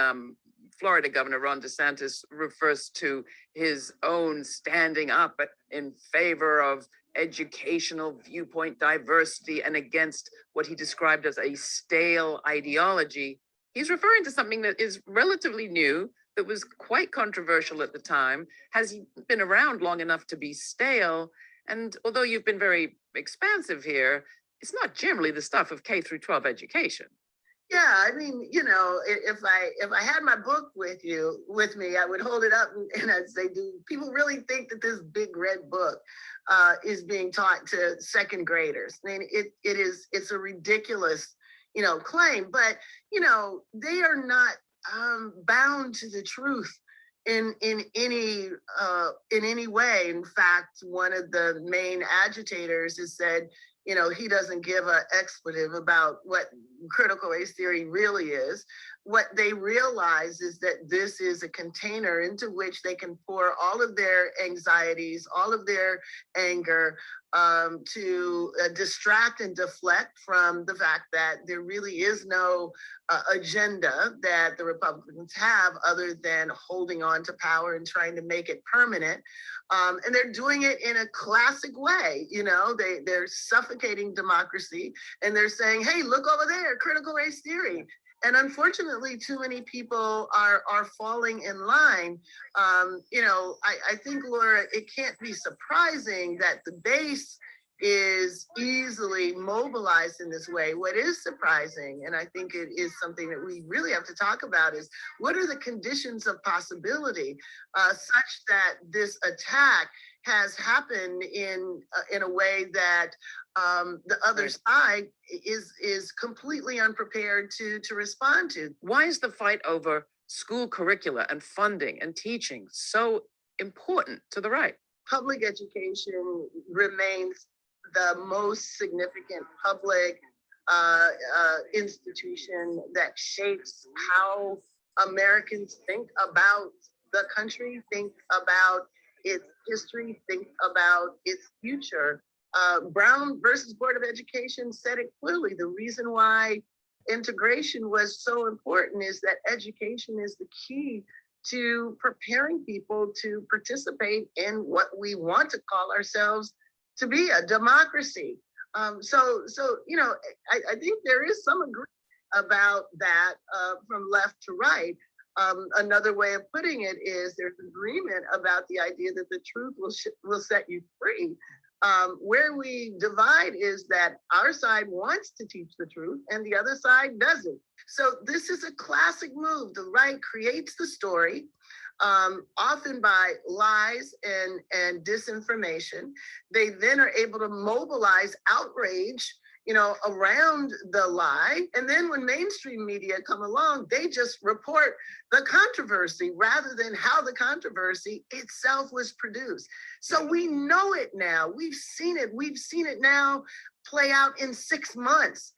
Florida Governor Ron DeSantis refers to his own standing up in favor of educational viewpoint diversity and against what he described as a stale ideology, he's referring to something that is relatively new, that was quite controversial at the time, has been around long enough to be stale. And although you've been very expansive here, it's not generally the stuff of K through 12 education. Yeah, I mean, you know, if I had my book with me, I would hold it up and I'd say, do people really think that this big red book is being taught to second graders? I mean, it's a ridiculous, you know, claim, but you know, they are not bound to the truth in any way. In fact, one of the main agitators has said, you know, he doesn't give an expletive about what critical race theory really is. What they realize is that this is a container into which they can pour all of their anxieties, all of their anger, to distract and deflect from the fact that there really is no agenda that the Republicans have other than holding on to power and trying to make it permanent. And they're doing it in a classic way. You know, they're suffocating democracy and they're saying, hey, look over there, critical race theory. And unfortunately, too many people are falling in line. You know, I think, Laura, it can't be surprising that the base is easily mobilized in this way. What is surprising, and I think it is something that we really have to talk about, is what are the conditions of possibility such that this attack has happened in a way that the other side is completely unprepared to respond to. Why is the fight over school curricula and funding and teaching so important to the right? Public education remains the most significant public institution that shapes how Americans think about the country, think about its history, think about its future. Brown versus Board of Education said it clearly. The reason why integration was so important is that education is the key to preparing people to participate in what we want to call ourselves to be a democracy. So you know, I think there is some agreement about that from left to right. Another way of putting it is there's agreement about the idea that the truth will set you free. Where we divide is that our side wants to teach the truth and the other side doesn't. So this is a classic move. The right creates the story, often by lies and disinformation. They then are able to mobilize outrage, you know, around the lie. And then when mainstream media come along, they just report the controversy rather than how the controversy itself was produced. So we know it now. We've seen it. We've seen it now play out in 6 months.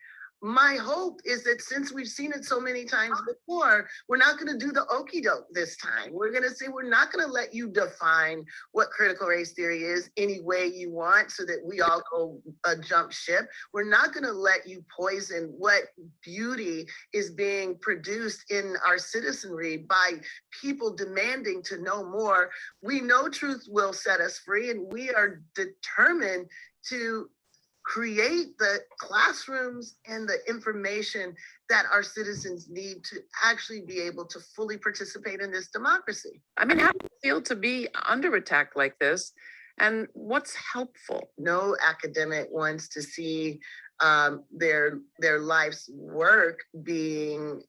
My hope is that since we've seen it so many times before, we're not going to do the okie doke this time. We're going to say, we're not going to let you define what critical race theory is any way you want so that we all go jump ship. We're not going to let you poison what beauty is being produced in our citizenry by people demanding to know more. We know truth will set us free, and we are determined to create the classrooms and the information that our citizens need to actually be able to fully participate in this democracy. I mean, how do you feel to be under attack like this? And what's helpful? No academic wants to see their life's work being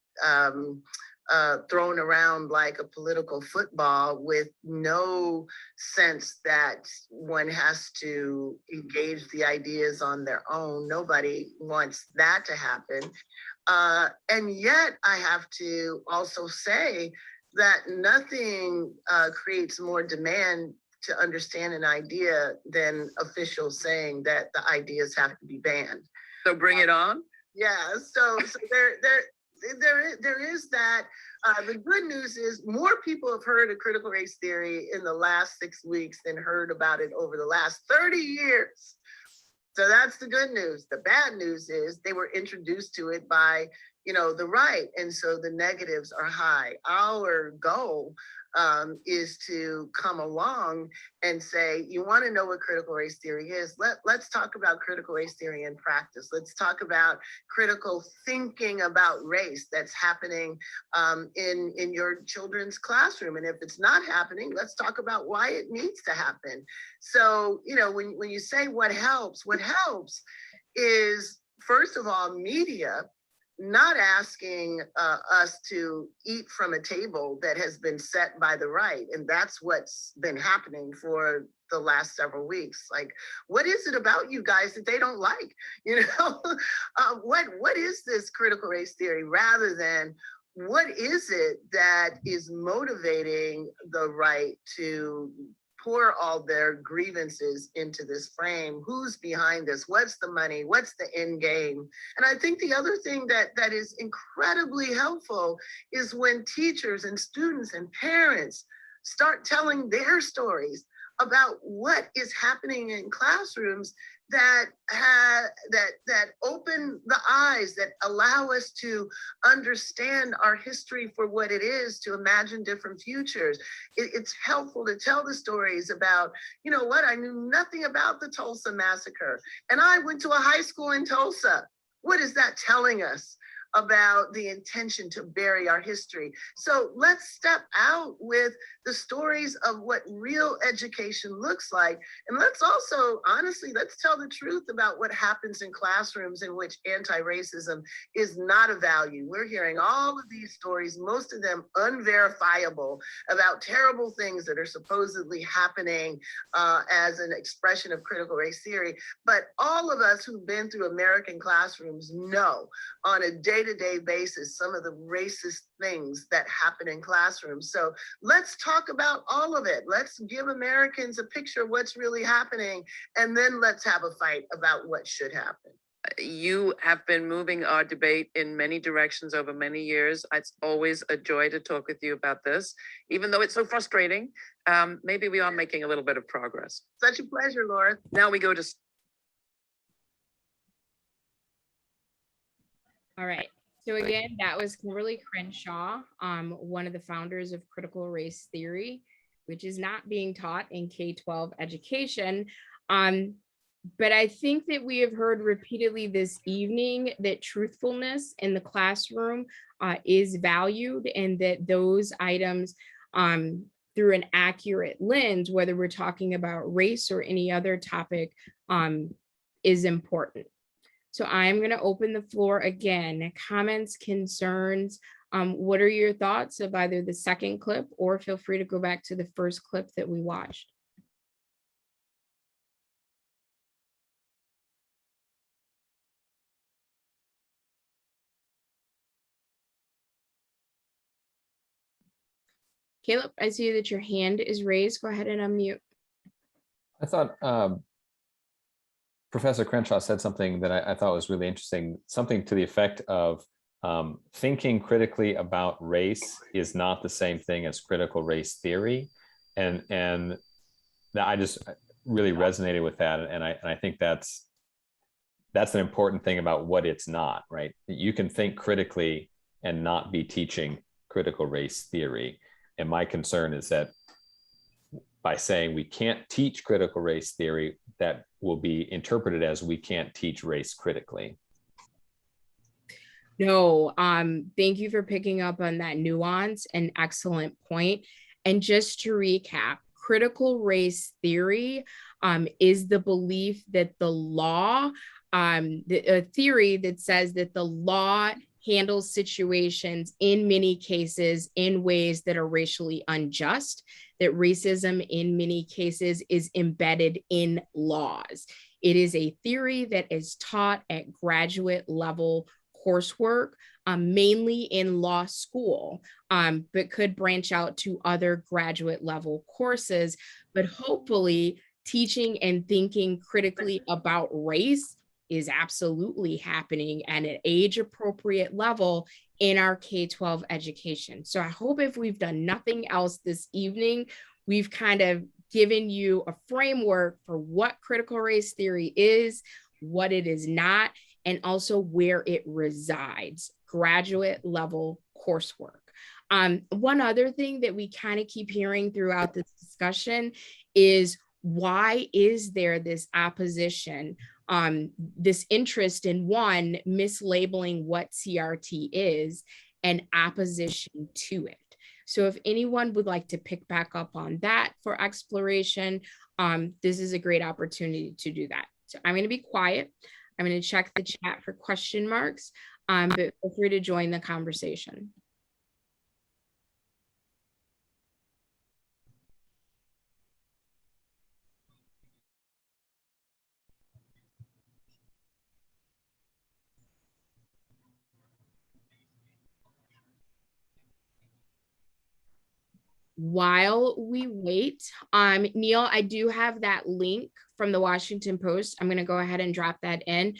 thrown around like a political football with no sense that one has to engage the ideas on their own. Nobody wants that to happen. And yet I have to also say that nothing creates more demand to understand an idea than officials saying that the ideas have to be banned. So bring it on. Yeah, so there is that. The good news is more people have heard of critical race theory in the last 6 weeks than heard about it over the last 30 years. So that's the good news. The bad news is they were introduced to it by, you know, the right. And so the negatives are high. Our goal is to come along and say, you want to know what critical race theory is? Let's talk about critical race theory in practice. Let's talk about critical thinking about race that's happening in your children's classroom. And if it's not happening, let's talk about why it needs to happen. So, you know, when you say what helps is, first of all, media not asking us to eat from a table that has been set by the right. And that's what's been happening for the last several weeks. Like, what is it about you guys that they don't like? You know, what is this critical race theory, rather than what is it that is motivating the right to pour all their grievances into this frame? Who's behind this? What's the money? What's the end game? And I think the other thing that is incredibly helpful is when teachers and students and parents start telling their stories about what is happening in classrooms that open the eyes, that allow us to understand our history for what it is, to imagine different futures. It's helpful to tell the stories about, you know what, I knew nothing about the Tulsa massacre, and I went to a high school in Tulsa. What is that telling us about the intention to bury our history. So let's step out with the stories of what real education looks like. And let's also, honestly, let's tell the truth about what happens in classrooms in which anti-racism is not a value. We're hearing all of these stories, most of them unverifiable, about terrible things that are supposedly happening as an expression of critical race theory. But all of us who've been through American classrooms know on a day-to-day basis some of the racist things that happen in classrooms. So let's talk about all of it. Let's give Americans a picture of what's really happening, and then let's have a fight about what should happen. You have been moving our debate in many directions over many years. It's always a joy to talk with you about this, even though it's so frustrating. Maybe we are making a little bit of progress. Such a pleasure, Laura. Now we go to. All right. So again, that was Kimberly Crenshaw, one of the founders of critical race theory, which is not being taught in K-12 education. But I think that we have heard repeatedly this evening that truthfulness in the classroom is valued, and that those items through an accurate lens, whether we're talking about race or any other topic, is important. So I'm going to open the floor again. Comments, concerns. What are your thoughts of either the second clip, or feel free to go back to the first clip that we watched? Caleb, I see that your hand is raised. Go ahead and unmute. I thought Professor Crenshaw said something that I thought was really interesting, something to the effect of thinking critically about race is not the same thing as critical race theory. And that I just really resonated with that. And I think that's an important thing about what it's not, right? You can think critically and not be teaching critical race theory. And my concern is that by saying we can't teach critical race theory, that will be interpreted as we can't teach race critically. No, thank you for picking up on that nuance, an excellent point. And just to recap, critical race theory is the belief that the law, a theory that says that the law handles situations in many cases in ways that are racially unjust, that racism in many cases is embedded in laws. It is a theory that is taught at graduate level coursework, mainly in law school, but could branch out to other graduate level courses. But hopefully teaching and thinking critically about race is absolutely happening at an age appropriate level in our K-12 education. So I hope if we've done nothing else this evening, we've kind of given you a framework for what critical race theory is, what it is not, and also where it resides, graduate level coursework. One other thing that we kind of keep hearing throughout this discussion is, why is there this opposition, this interest in, one, mislabeling what CRT is and opposition to it? So if anyone would like to pick back up on that for exploration, this is a great opportunity to do that. So I'm going to be quiet. I'm going to check the chat for question marks, but feel free to join the conversation. While we wait, Neil, I do have that link from the Washington Post. I'm going to go ahead and drop that in.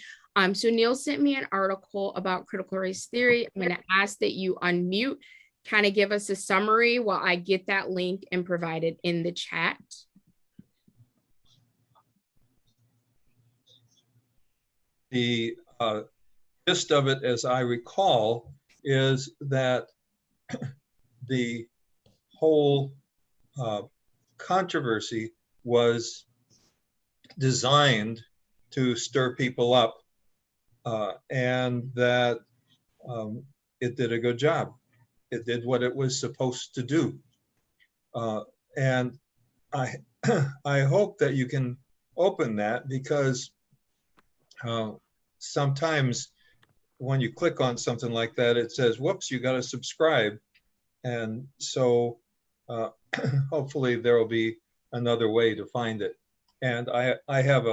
So Neil sent me an article about critical race theory. I'm going to ask that you unmute, kind of give us a summary while I get that link and provide it in the chat. The gist of it, as I recall, is that the whole controversy was designed to stir people up, and that it did a good job. It did what it was supposed to do. And I, I hope that you can open that, because sometimes when you click on something like that, it says, whoops, you got to subscribe. And so hopefully there will be another way to find it. And I have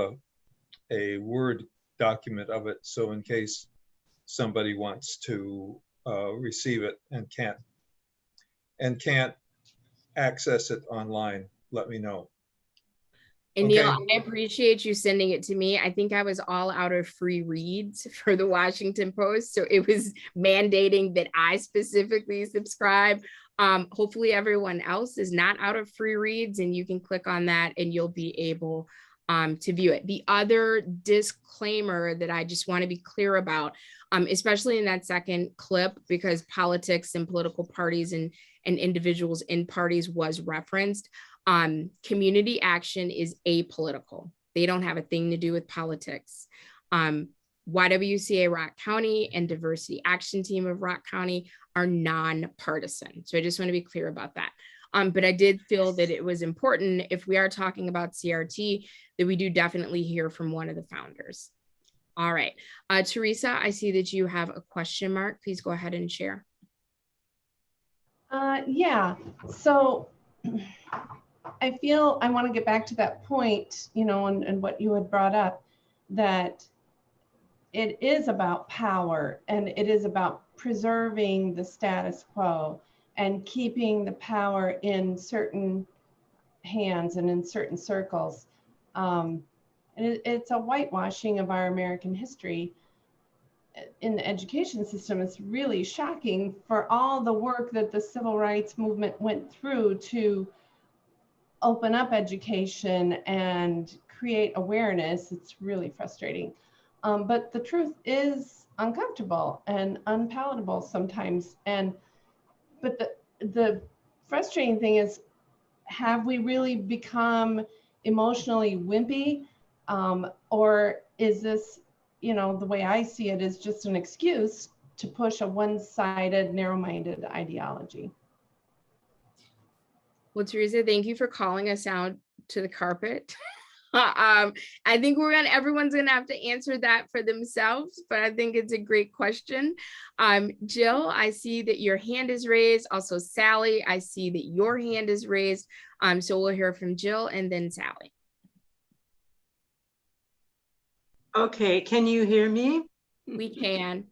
a Word document of it, so in case somebody wants to receive it and can't access it online, let me know. And Okay. Neil, I appreciate you sending it to me. I think I was all out of free reads for the Washington Post, so it was mandating that I specifically subscribe. Hopefully everyone else is not out of free reads, and you can click on that and you'll be able to view it. The other disclaimer that I just want to be clear about, especially in that second clip, because politics and political parties and individuals in parties was referenced, community action is apolitical. They don't have a thing to do with politics. YWCA Rock County and Diversity Action Team of Rock County are nonpartisan. So I just want to be clear about that. But I did feel that it was important, if we are talking about CRT, that we do definitely hear from one of the founders. All right, Teresa, I see that you have a question mark. Please go ahead and share. Yeah, so I feel I want to get back to that point, you know, and what you had brought up, that it is about power and it is about preserving the status quo and keeping the power in certain hands and in certain circles. And it's a whitewashing of our American history in the education system. It's really shocking for all the work that the civil rights movement went through to open up education and create awareness. It's really frustrating. But the truth is uncomfortable and unpalatable sometimes. But the frustrating thing is, have we really become emotionally wimpy? Or is this, you know, the way I see it, is just an excuse to push a one-sided, narrow-minded ideology? Well, Teresa, thank you for calling us out to the carpet. I think everyone's gonna have to answer that for themselves, but I think it's a great question. Jill, I see that your hand is raised. Also, Sally, I see that your hand is raised. So we'll hear from Jill and then Sally. Okay, can you hear me? We can.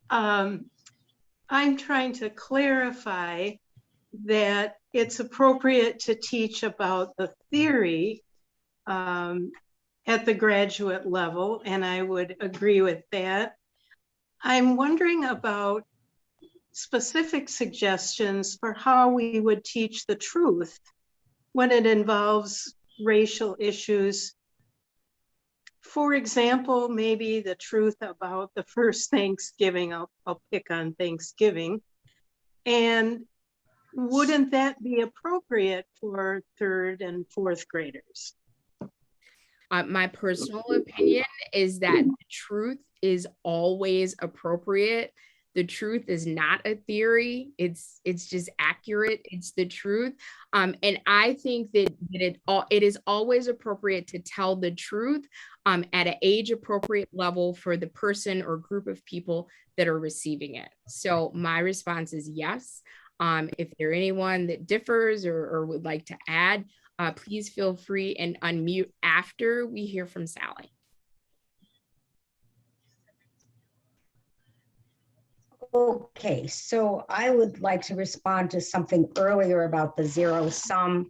I'm trying to clarify that it's appropriate to teach about the theory at the graduate level, and I would agree with that. I'm wondering about specific suggestions for how we would teach the truth when it involves racial issues. For example, maybe the truth about the first Thanksgiving. I'll pick on Thanksgiving. And wouldn't that be appropriate for third and fourth graders? My personal opinion is that the truth is always appropriate. The truth is not a theory. It's just accurate. It's the truth. And I think that it is always appropriate to tell the truth at an age appropriate level for the person or group of people that are receiving it. So my response is yes. If there's anyone that differs or would like to add, please feel free and unmute after we hear from Sally. Okay, so I would like to respond to something earlier about the zero-sum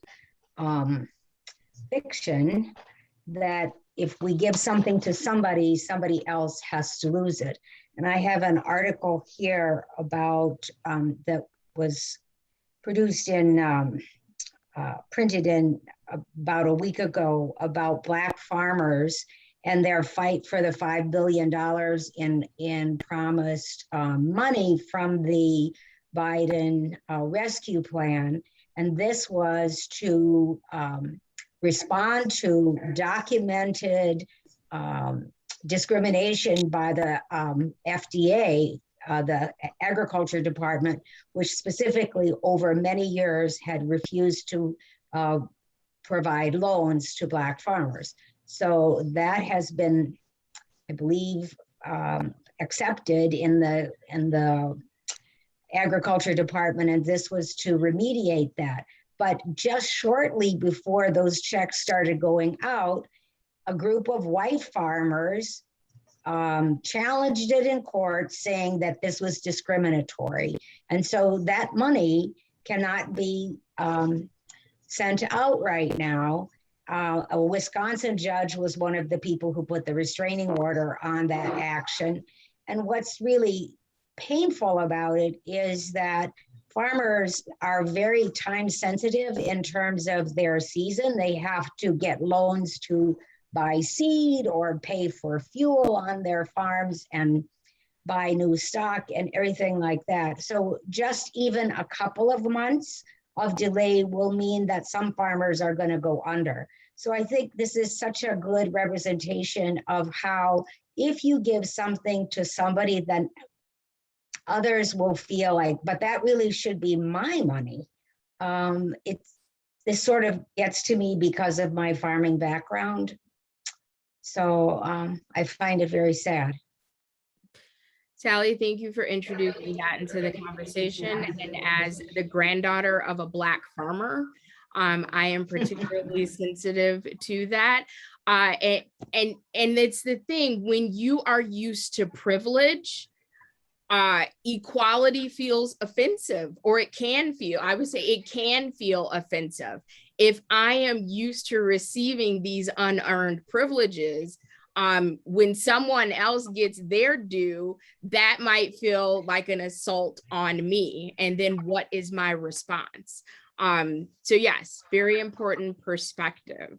fiction, that if we give something to somebody, somebody else has to lose it. And I have an article here about that was produced in, printed in about a week ago, about Black farmers and their fight for the $5 billion in promised money from the Biden rescue plan. And this was to respond to documented discrimination by the FDA the agriculture department, which specifically over many years had refused to provide loans to Black farmers. So that has been, I believe, accepted in the agriculture department, and this was to remediate that. But just shortly before those checks started going out, a group of white farmers challenged it in court, saying that this was discriminatory. And so that money cannot be sent out right now. A Wisconsin judge was one of the people who put the restraining order on that action. And what's really painful about it is that farmers are very time sensitive in terms of their season. They have to get loans to buy seed or pay for fuel on their farms and buy new stock and everything like that. So just even a couple of months of delay will mean that some farmers are going to go under. So I think this is such a good representation of how if you give something to somebody, then others will feel like, but that really should be my money. This sort of gets to me because of my farming background. So I find it very sad. Sally, thank you for introducing that into the conversation. And as the granddaughter of a Black farmer, I am particularly sensitive to that. And it's the thing, when you are used to privilege, equality feels offensive, or it can feel, I would say it can feel offensive. If I am used to receiving these unearned privileges, when someone else gets their due, that might feel like an assault on me. And then what is my response? So yes, very important perspective.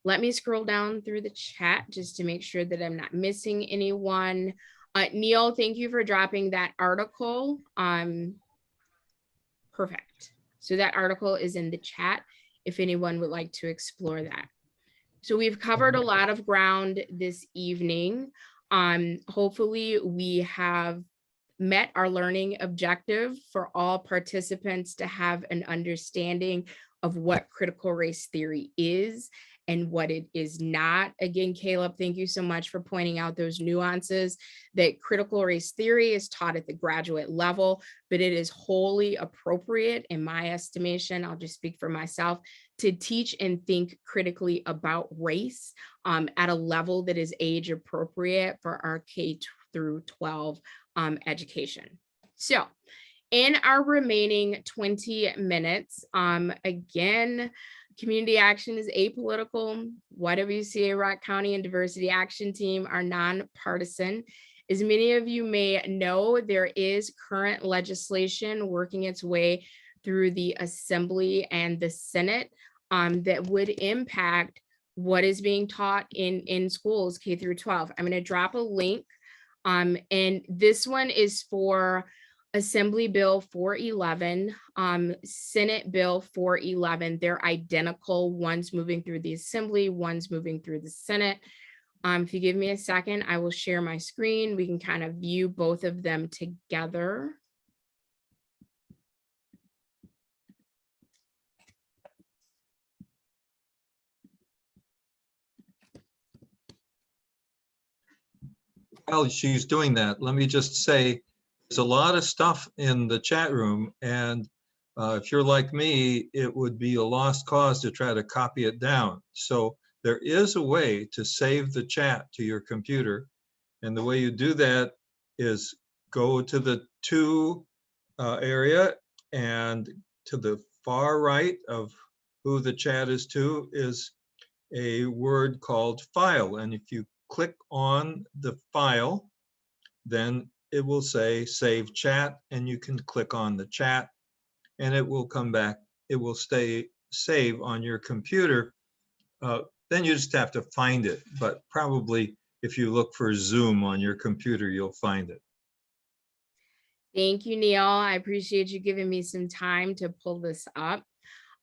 Let me scroll down through the chat just to make sure that I'm not missing anyone. Neil, thank you for dropping that article. Perfect. So that article is in the chat if anyone would like to explore that. So we've covered a lot of ground this evening. Hopefully we have met our learning objective for all participants to have an understanding of what critical race theory is and what it is not. Again, Caleb, thank you so much for pointing out those nuances, that critical race theory is taught at the graduate level, but it is wholly appropriate, in my estimation, I'll just speak for myself, to teach and think critically about race at a level that is age appropriate for our K through 12 education. So in our remaining 20 minutes, again, community action is apolitical. YWCA Rock County and Diversity Action Team are nonpartisan. As many of you may know, there is current legislation working its way through the Assembly and the Senate that would impact what is being taught in schools K through 12. I'm going to drop a link, and this one is for Assembly Bill 411, Senate Bill 411. They're identical. One's moving through the Assembly, one's moving through the Senate. If you give me a second, I will share my screen. We can kind of view both of them together. While she's doing that, let me just say, there's a lot of stuff in the chat room, and if you're like me, it would be a lost cause to try to copy it down. So there is a way to save the chat to your computer, and the way you do that is go to the to area, and to the far right of who the chat is to is a word called file, and if you click on the file, then it will say save chat, and you can click on the chat and it will come back. It will stay save on your computer. Then you just have to find it, but probably if you look for Zoom on your computer, you'll find it. Thank you, Neil. I appreciate you giving me some time to pull this up.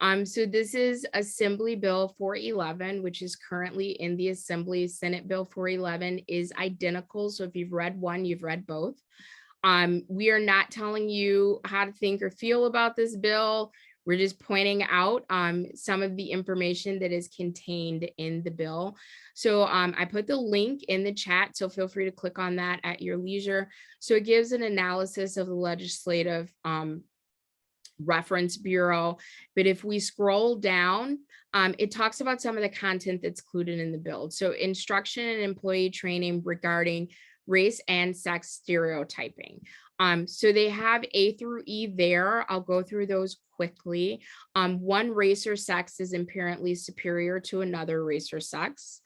So this is Assembly Bill 411, which is currently in the Assembly. Senate Bill 411 is identical. So if you've read one, you've read both. We are not telling you how to think or feel about this bill. We're just pointing out some of the information that is contained in the bill. So I put the link in the chat, so feel free to click on that at your leisure. So it gives an analysis of the legislative reference bureau. But if we scroll down, it talks about some of the content that's included in the bill. So instruction and employee training regarding race and sex stereotyping. So they have A through E there. I'll go through those quickly. One race or sex is inherently superior to another race or sex.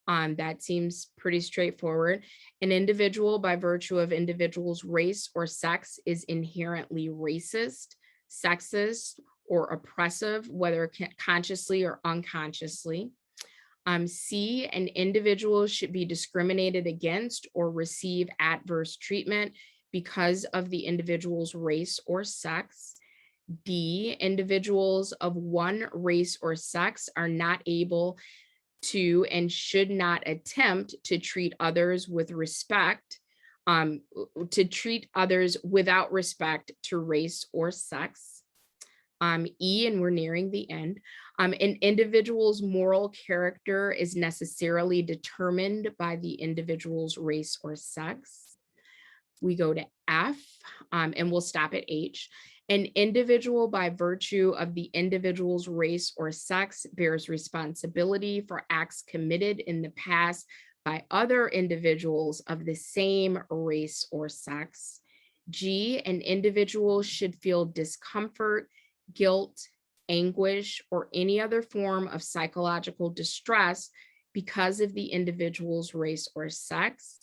That seems pretty straightforward. An individual, by virtue of individual's race or sex, is inherently racist, sexist, or oppressive, whether consciously or unconsciously. C, an individual should be discriminated against or receive adverse treatment because of the individual's race or sex. D, individuals of one race or sex are not able to and should not attempt to treat others with respect, to treat others without respect to race or sex. E, and we're nearing the end, an individual's moral character is necessarily determined by the individual's race or sex. We go to F, and we'll stop at H. An individual, by virtue of the individual's race or sex, bears responsibility for acts committed in the past by other individuals of the same race or sex. G, an individual should feel discomfort, guilt, anguish, or any other form of psychological distress because of the individual's race or sex.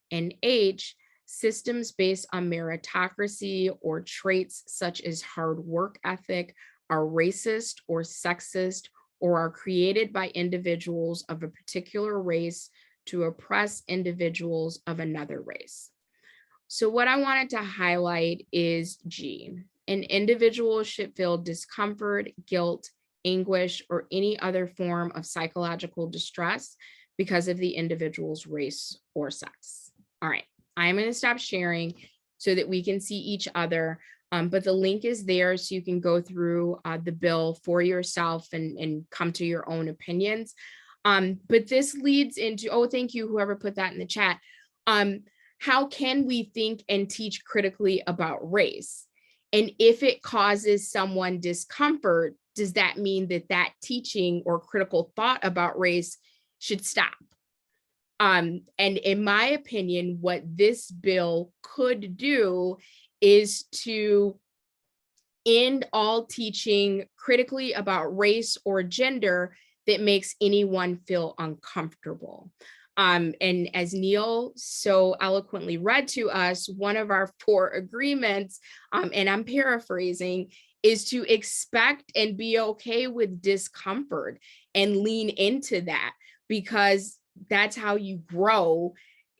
And H, systems based on meritocracy or traits such as hard work ethic are racist or sexist or are created by individuals of a particular race to oppress individuals of another race. So what I wanted to highlight is G. An individual should feel discomfort, guilt, anguish, or any other form of psychological distress because of the individual's race or sex. All right, I'm going to stop sharing so that we can see each other, but the link is there so you can go through the bill for yourself and come to your own opinions. But this leads into, oh, thank you, whoever put that in the chat. How can we think and teach critically about race? And if it causes someone discomfort, does that mean that that teaching or critical thought about race should stop? And in my opinion, what this bill could do is to end all teaching critically about race or gender that makes anyone feel uncomfortable. And as Neil so eloquently read to us, one of our 4 agreements, and I'm paraphrasing, is to expect and be okay with discomfort and lean into that, because that's how you grow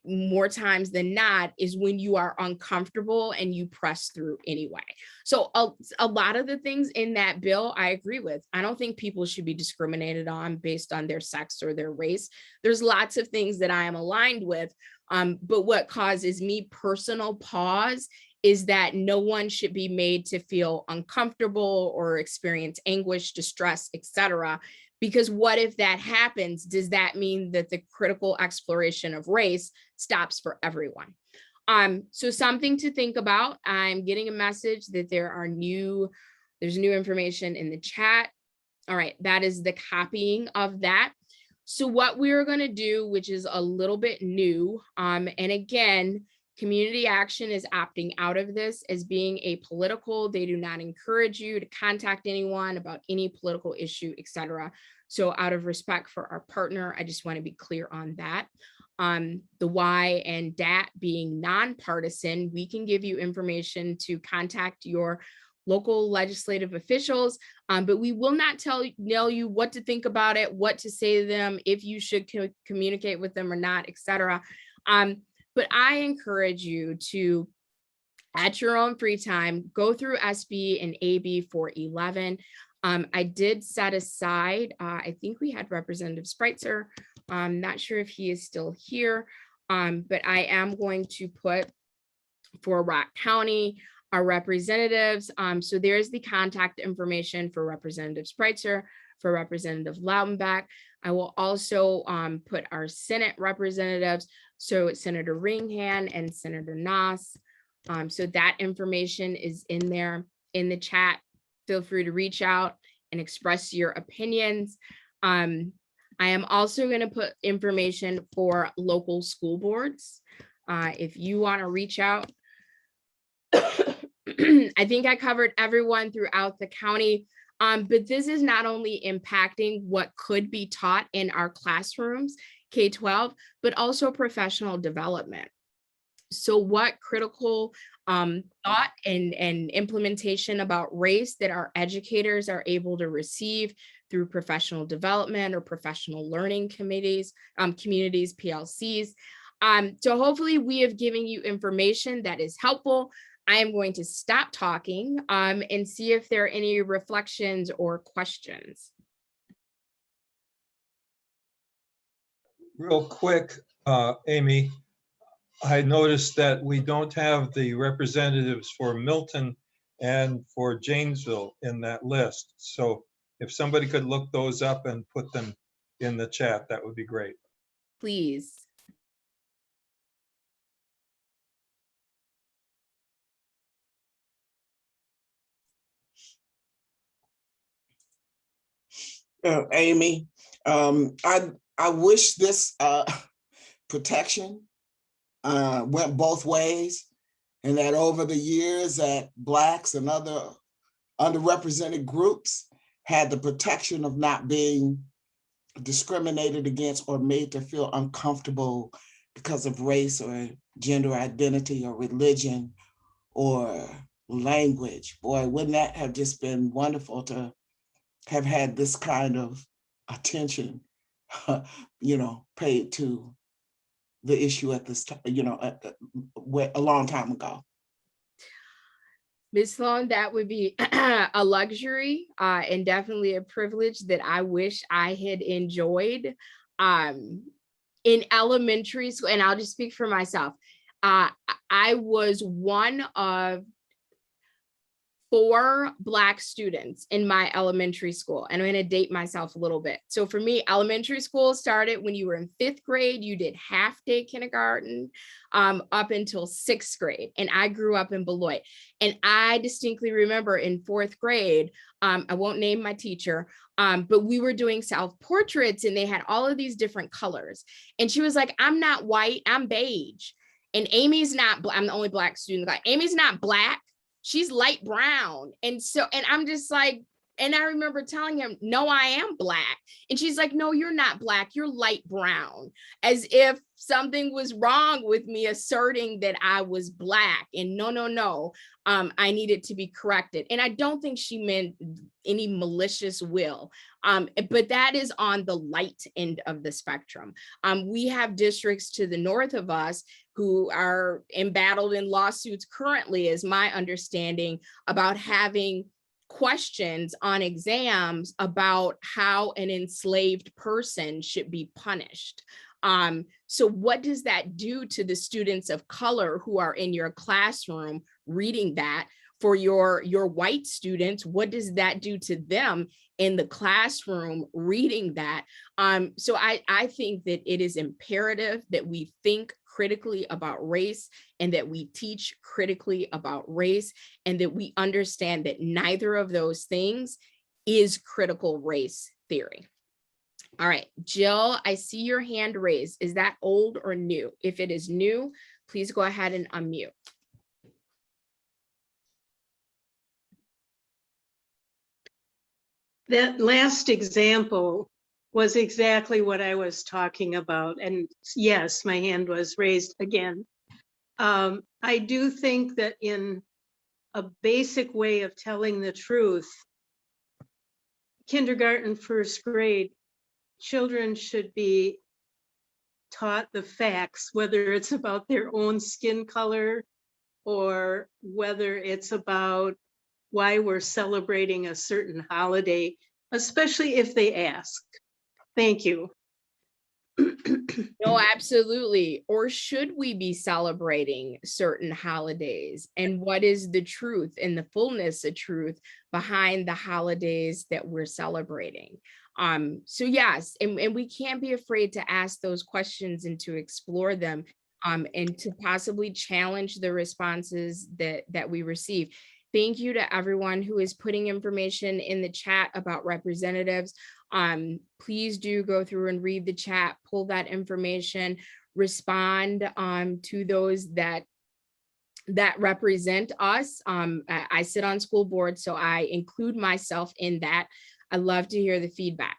more times than not, is when you are uncomfortable and you press through anyway. So a lot of the things in that bill I agree with. I don't think people should be discriminated on based on their sex or their race. There's lots of things that I am aligned with, but what causes me personal pause is that no one should be made to feel uncomfortable or experience anguish, distress, etc. Because what if that happens? Does that mean that the critical exploration of race stops for everyone? So something to think about. I'm getting a message that there's new information in the chat. All right, that is the copying of that. So what we're going to do, which is a little bit new, and again, Community Action is opting out of this as being apolitical. They do not encourage you to contact anyone about any political issue, etc. So out of respect for our partner, I just want to be clear on that. The Y and DAT being nonpartisan, we can give you information to contact your local legislative officials, but we will not tell you what to think about it, what to say to them, if you should communicate with them or not, etc. But I encourage you to, at your own free time, go through SB and AB 411. I did set aside, I think we had Representative Spreitzer. I'm not sure if he is still here, but I am going to put for Rock County, our representatives. So there's the contact information for Representative Spreitzer, for Representative Lautenbach. I will also put our Senate representatives, so it's Senator Ringhan and Senator Noss. So that information is in there in the chat. Feel free to reach out and express your opinions. I am also going to put information for local school boards. If you want to reach out, I think I covered everyone throughout the county, but this is not only impacting what could be taught in our classrooms, K-12, but also professional development. So what critical thought and implementation about race that our educators are able to receive through professional development or professional learning committees, communities, PLCs. So hopefully we have given you information that is helpful. I am going to stop talking and see if there are any reflections or questions. Real quick, Amy, I noticed that we don't have the representatives for Milton and for Janesville in that list. So if somebody could look those up and put them in the chat, that would be great. Please. Amy, I wish this protection went both ways, and that over the years that Blacks and other underrepresented groups had the protection of not being discriminated against or made to feel uncomfortable because of race or gender identity or religion or language. Boy, wouldn't that have just been wonderful to have had this kind of attention, paid to the issue at this time, a long time ago. Ms. Sloan, that would be a luxury and definitely a privilege that I wish I had enjoyed in elementary school. And I'll just speak for myself. I was one of 4 Black students in my elementary school. And I'm going to date myself a little bit. So for me, elementary school started when you were in 5th grade. You did half-day kindergarten up until 6th grade. And I grew up in Beloit. And I distinctly remember in 4th grade, I won't name my teacher, but we were doing self-portraits and they had all of these different colors. And she was like, I'm not white, I'm beige. And Amy's not, I'm the only Black student. Like, Amy's not Black. She's light brown. And I'm just like, and I remember telling him, no, I am Black. And she's like, no, you're not Black, you're light brown. As if something was wrong with me asserting that I was Black. And no, I needed to be corrected. And I don't think she meant any malicious will, but that is on the light end of the spectrum. We have districts to the north of us who are embattled in lawsuits currently, is my understanding, about having questions on exams about how an enslaved person should be punished. So what does that do to the students of color who are in your classroom reading that? For your white students, what does that do to them in the classroom reading that? So I think that it is imperative that we think critically about race and that we teach critically about race and that we understand that neither of those things is critical race theory. All right, Jill, I see your hand raised. Is that old or new? If it is new, please go ahead and unmute. That last example was exactly what I was talking about. And yes, my hand was raised again. I do think that in a basic way of telling the truth, kindergarten, 1st grade, children should be taught the facts, whether it's about their own skin color or whether it's about why we're celebrating a certain holiday, especially if they ask. Thank you. No, absolutely. Or should we be celebrating certain holidays? And what is the truth and the fullness of truth behind the holidays that we're celebrating? So yes, and we can't be afraid to ask those questions and to explore them, and to possibly challenge the responses that we receive. Thank you to everyone who is putting information in the chat about representatives. Please do go through and read the chat, pull that information, respond to those that represent us. I sit on school board, so I include myself in that. I love to hear the feedback.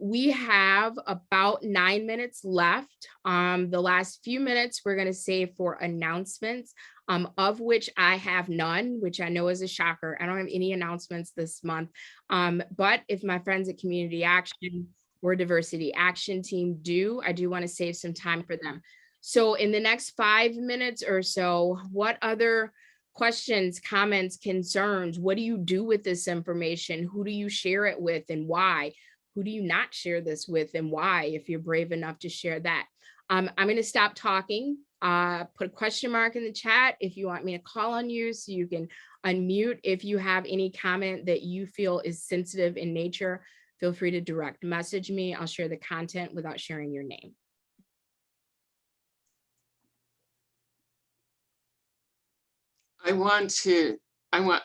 We have about 9 minutes left. The last few minutes we're going to save for announcements, of which I have none, which I know is a shocker. I don't have any announcements this month. But if my friends at Community Action or Diversity Action Team do, I do want to save some time for them. So in the next 5 minutes or so, what other questions, comments, concerns? What do you do with this information? Who do you share it with and why? Who do you not share this with and why, if you're brave enough to share that? I'm going to stop talking, put a question mark in the chat if you want me to call on you, so you can unmute. If you have any comment that you feel is sensitive in nature, feel free to direct message me. I'll share the content without sharing your name.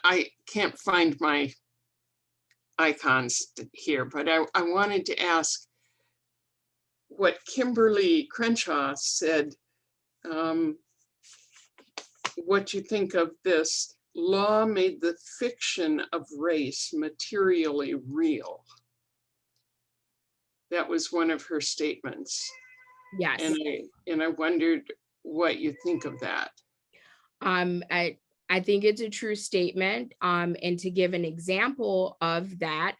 I can't find my icons here, but I wanted to ask what Kimberly Crenshaw said, what you think of this law made the fiction of race materially real. That was one of her statements. Yes. And I wondered what you think of that. I think it's a true statement. And to give an example of that,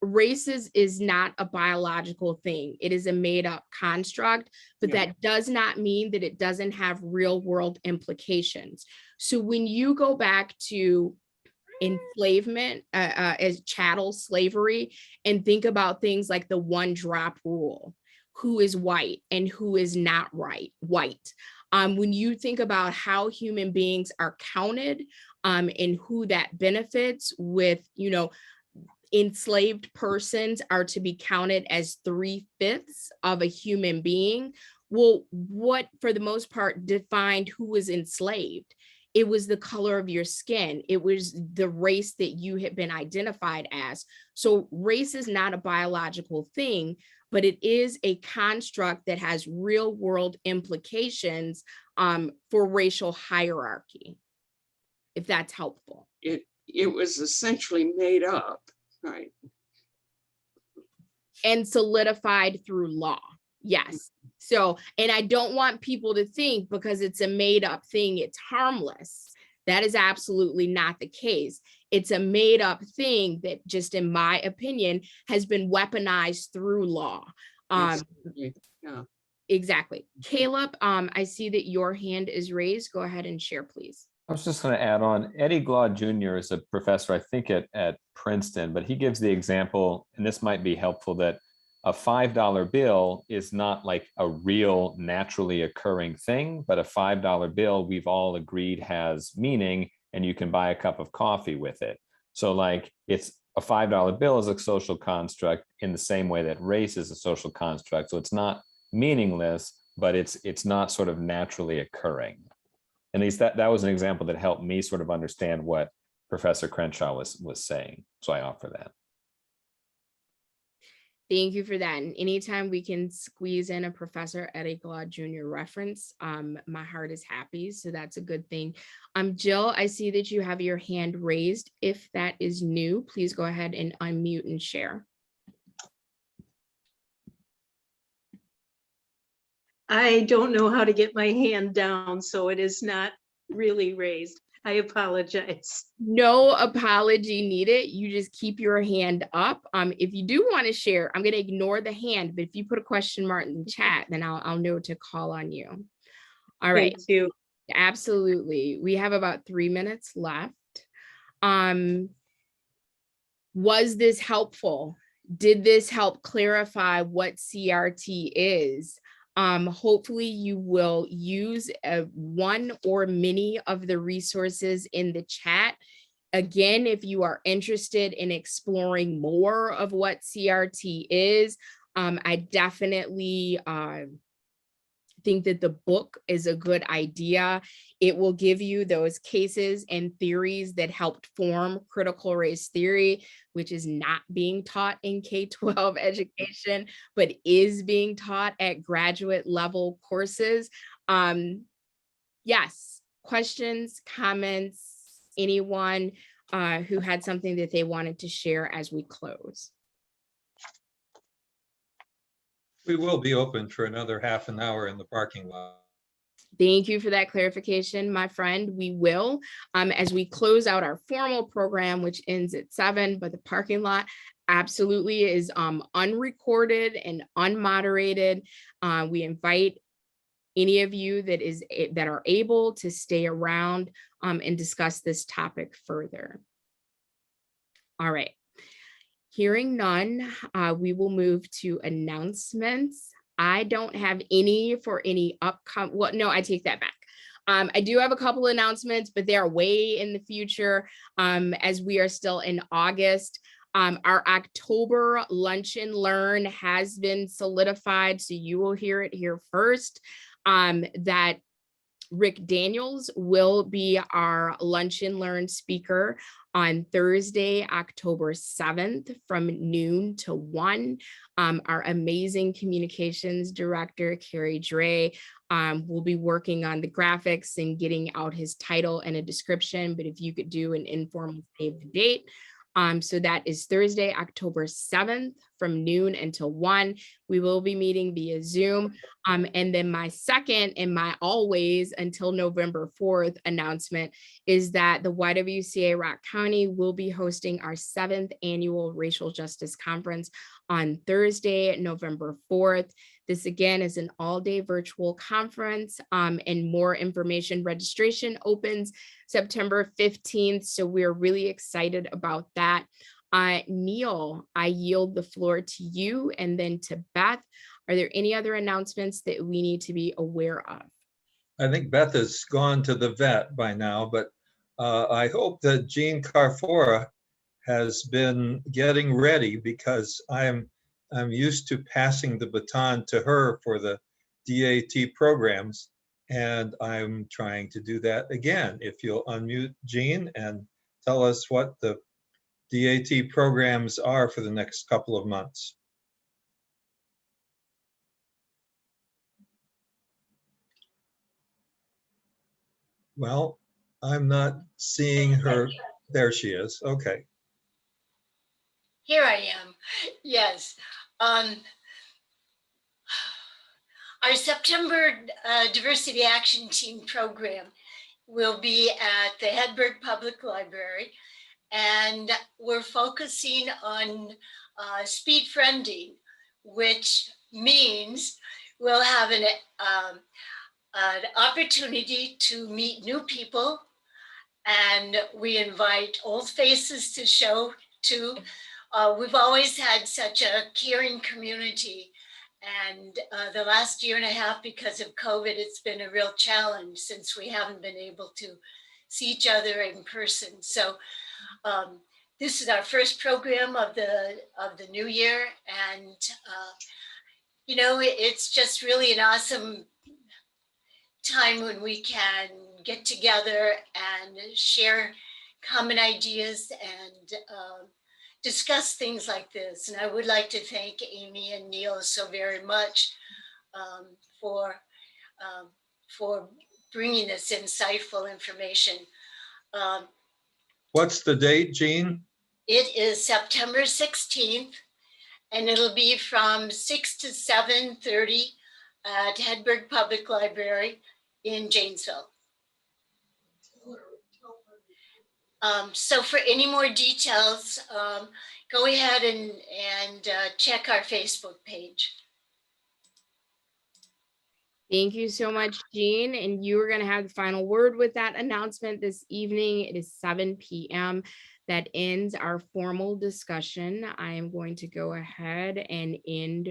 race is not a biological thing. It is a made up construct, but that does not mean that it doesn't have real world implications. So when you go back to enslavement, as chattel slavery, and think about things like the 1-drop rule, who is white and who is not white. When you think about how human beings are counted, and who that benefits with, enslaved persons are to be counted as 3/5 of a human being. Well, what for the most part defined who was enslaved? It was the color of your skin. It was the race that you had been identified as. So race is not a biological thing, but it is a construct that has real world implications for racial hierarchy, if that's helpful. It was essentially made up, right? And solidified through law. Yes. So, and I don't want people to think because it's a made up thing, it's harmless. That is absolutely not the case. It's a made up thing that, just in my opinion, has been weaponized through law. Yeah. Exactly. Caleb, I see that your hand is raised. Go ahead and share, please. I was just going to add on, Eddie Glaude Jr. is a professor, I think at Princeton, but he gives the example, and this might be helpful, that a $5 bill is not like a real naturally occurring thing, but a $5 bill we've all agreed has meaning, and you can buy a cup of coffee with it. So like it's a $5 bill is a social construct in the same way that race is a social construct. So it's not meaningless, but it's not sort of naturally occurring. At least that was an example that helped me sort of understand what Professor Crenshaw was saying. So I offer that. Thank you for that. And anytime we can squeeze in a Professor Eddie Glaude Jr. reference, my heart is happy. So that's a good thing. Jill, I see that you have your hand raised. If that is new, please go ahead and unmute and share. I don't know how to get my hand down, so it is not really raised. I apologize. No apology needed. You just keep your hand up. If you do want to share, I'm going to ignore the hand, but if you put a question mark in the chat, then I'll know to call on you. All right. Thank you. Absolutely. We have about 3 minutes left. Was this helpful? Did this help clarify what CRT is? Hopefully you will use one or many of the resources in the chat. Again, if you are interested in exploring more of what CRT is, I definitely think that the book is a good idea. It will give you those cases and theories that helped form critical race theory, which is not being taught in K-12 education, but is being taught at graduate level courses. Yes, questions, comments, anyone who had something that they wanted to share as we close? We will be open for another half an hour in the parking lot. Thank you for that clarification, my friend. We will, as we close out our formal program, which ends at 7, but the parking lot absolutely is unrecorded and unmoderated. We invite any of you that are able to stay around and discuss this topic further. All right. Hearing none, we will move to announcements. I don't have any for any upcoming, well, no, I take that back. I do have a couple announcements, but they are way in the future as we are still in August. Our October Lunch and Learn has been solidified, so you will hear it here first, that Rick Daniels will be our Lunch and Learn speaker on Thursday, October 7th from noon to 1. Our amazing communications director, Carrie Dre, will be working on the graphics and getting out his title and a description, but if you could do an informal save the date. So that is Thursday, October 7th from noon until 1. We will be meeting via Zoom. And then my second and my always until November 4th announcement is that the YWCA Rock County will be hosting our 7th annual Racial Justice Conference on Thursday, November 4th. This again is an all-day virtual conference and more information. Registration opens September 15th. So we're really excited about that. Neil, I yield the floor to you and then to Beth. Are there any other announcements that we need to be aware of? I think Beth has gone to the vet by now, but I hope that Jean Carfora has been getting ready because I'm used to passing the baton to her for the DAT programs, and I'm trying to do that again. If you'll unmute Jean and tell us what the DAT programs are for the next couple of months. Well, I'm not seeing her. There she is. Okay. Here I am. Yes. Our September Diversity Action Team program will be at the Hedberg Public Library, and we're focusing on speed friending, which means we'll have an opportunity to meet new people, and we invite old faces to show too. We've always had such a caring community, and the last year and a half, because of COVID, it's been a real challenge since we haven't been able to see each other in person. So this is our first program of the new year, and you know, it's just really an awesome time when we can get together and share common ideas and discuss things like this. And I would like to thank Amy and Neil so very much for bringing this insightful information. What's the date, Jean? It is September 16th, and it'll be from 6 to 7:30 at Hedberg Public Library in Janesville. So for any more details, go ahead and check our Facebook page. Thank you so much, Jean. And you are going to have the final word with that announcement this evening. It is 7 p.m. That ends our formal discussion. I am going to go ahead and end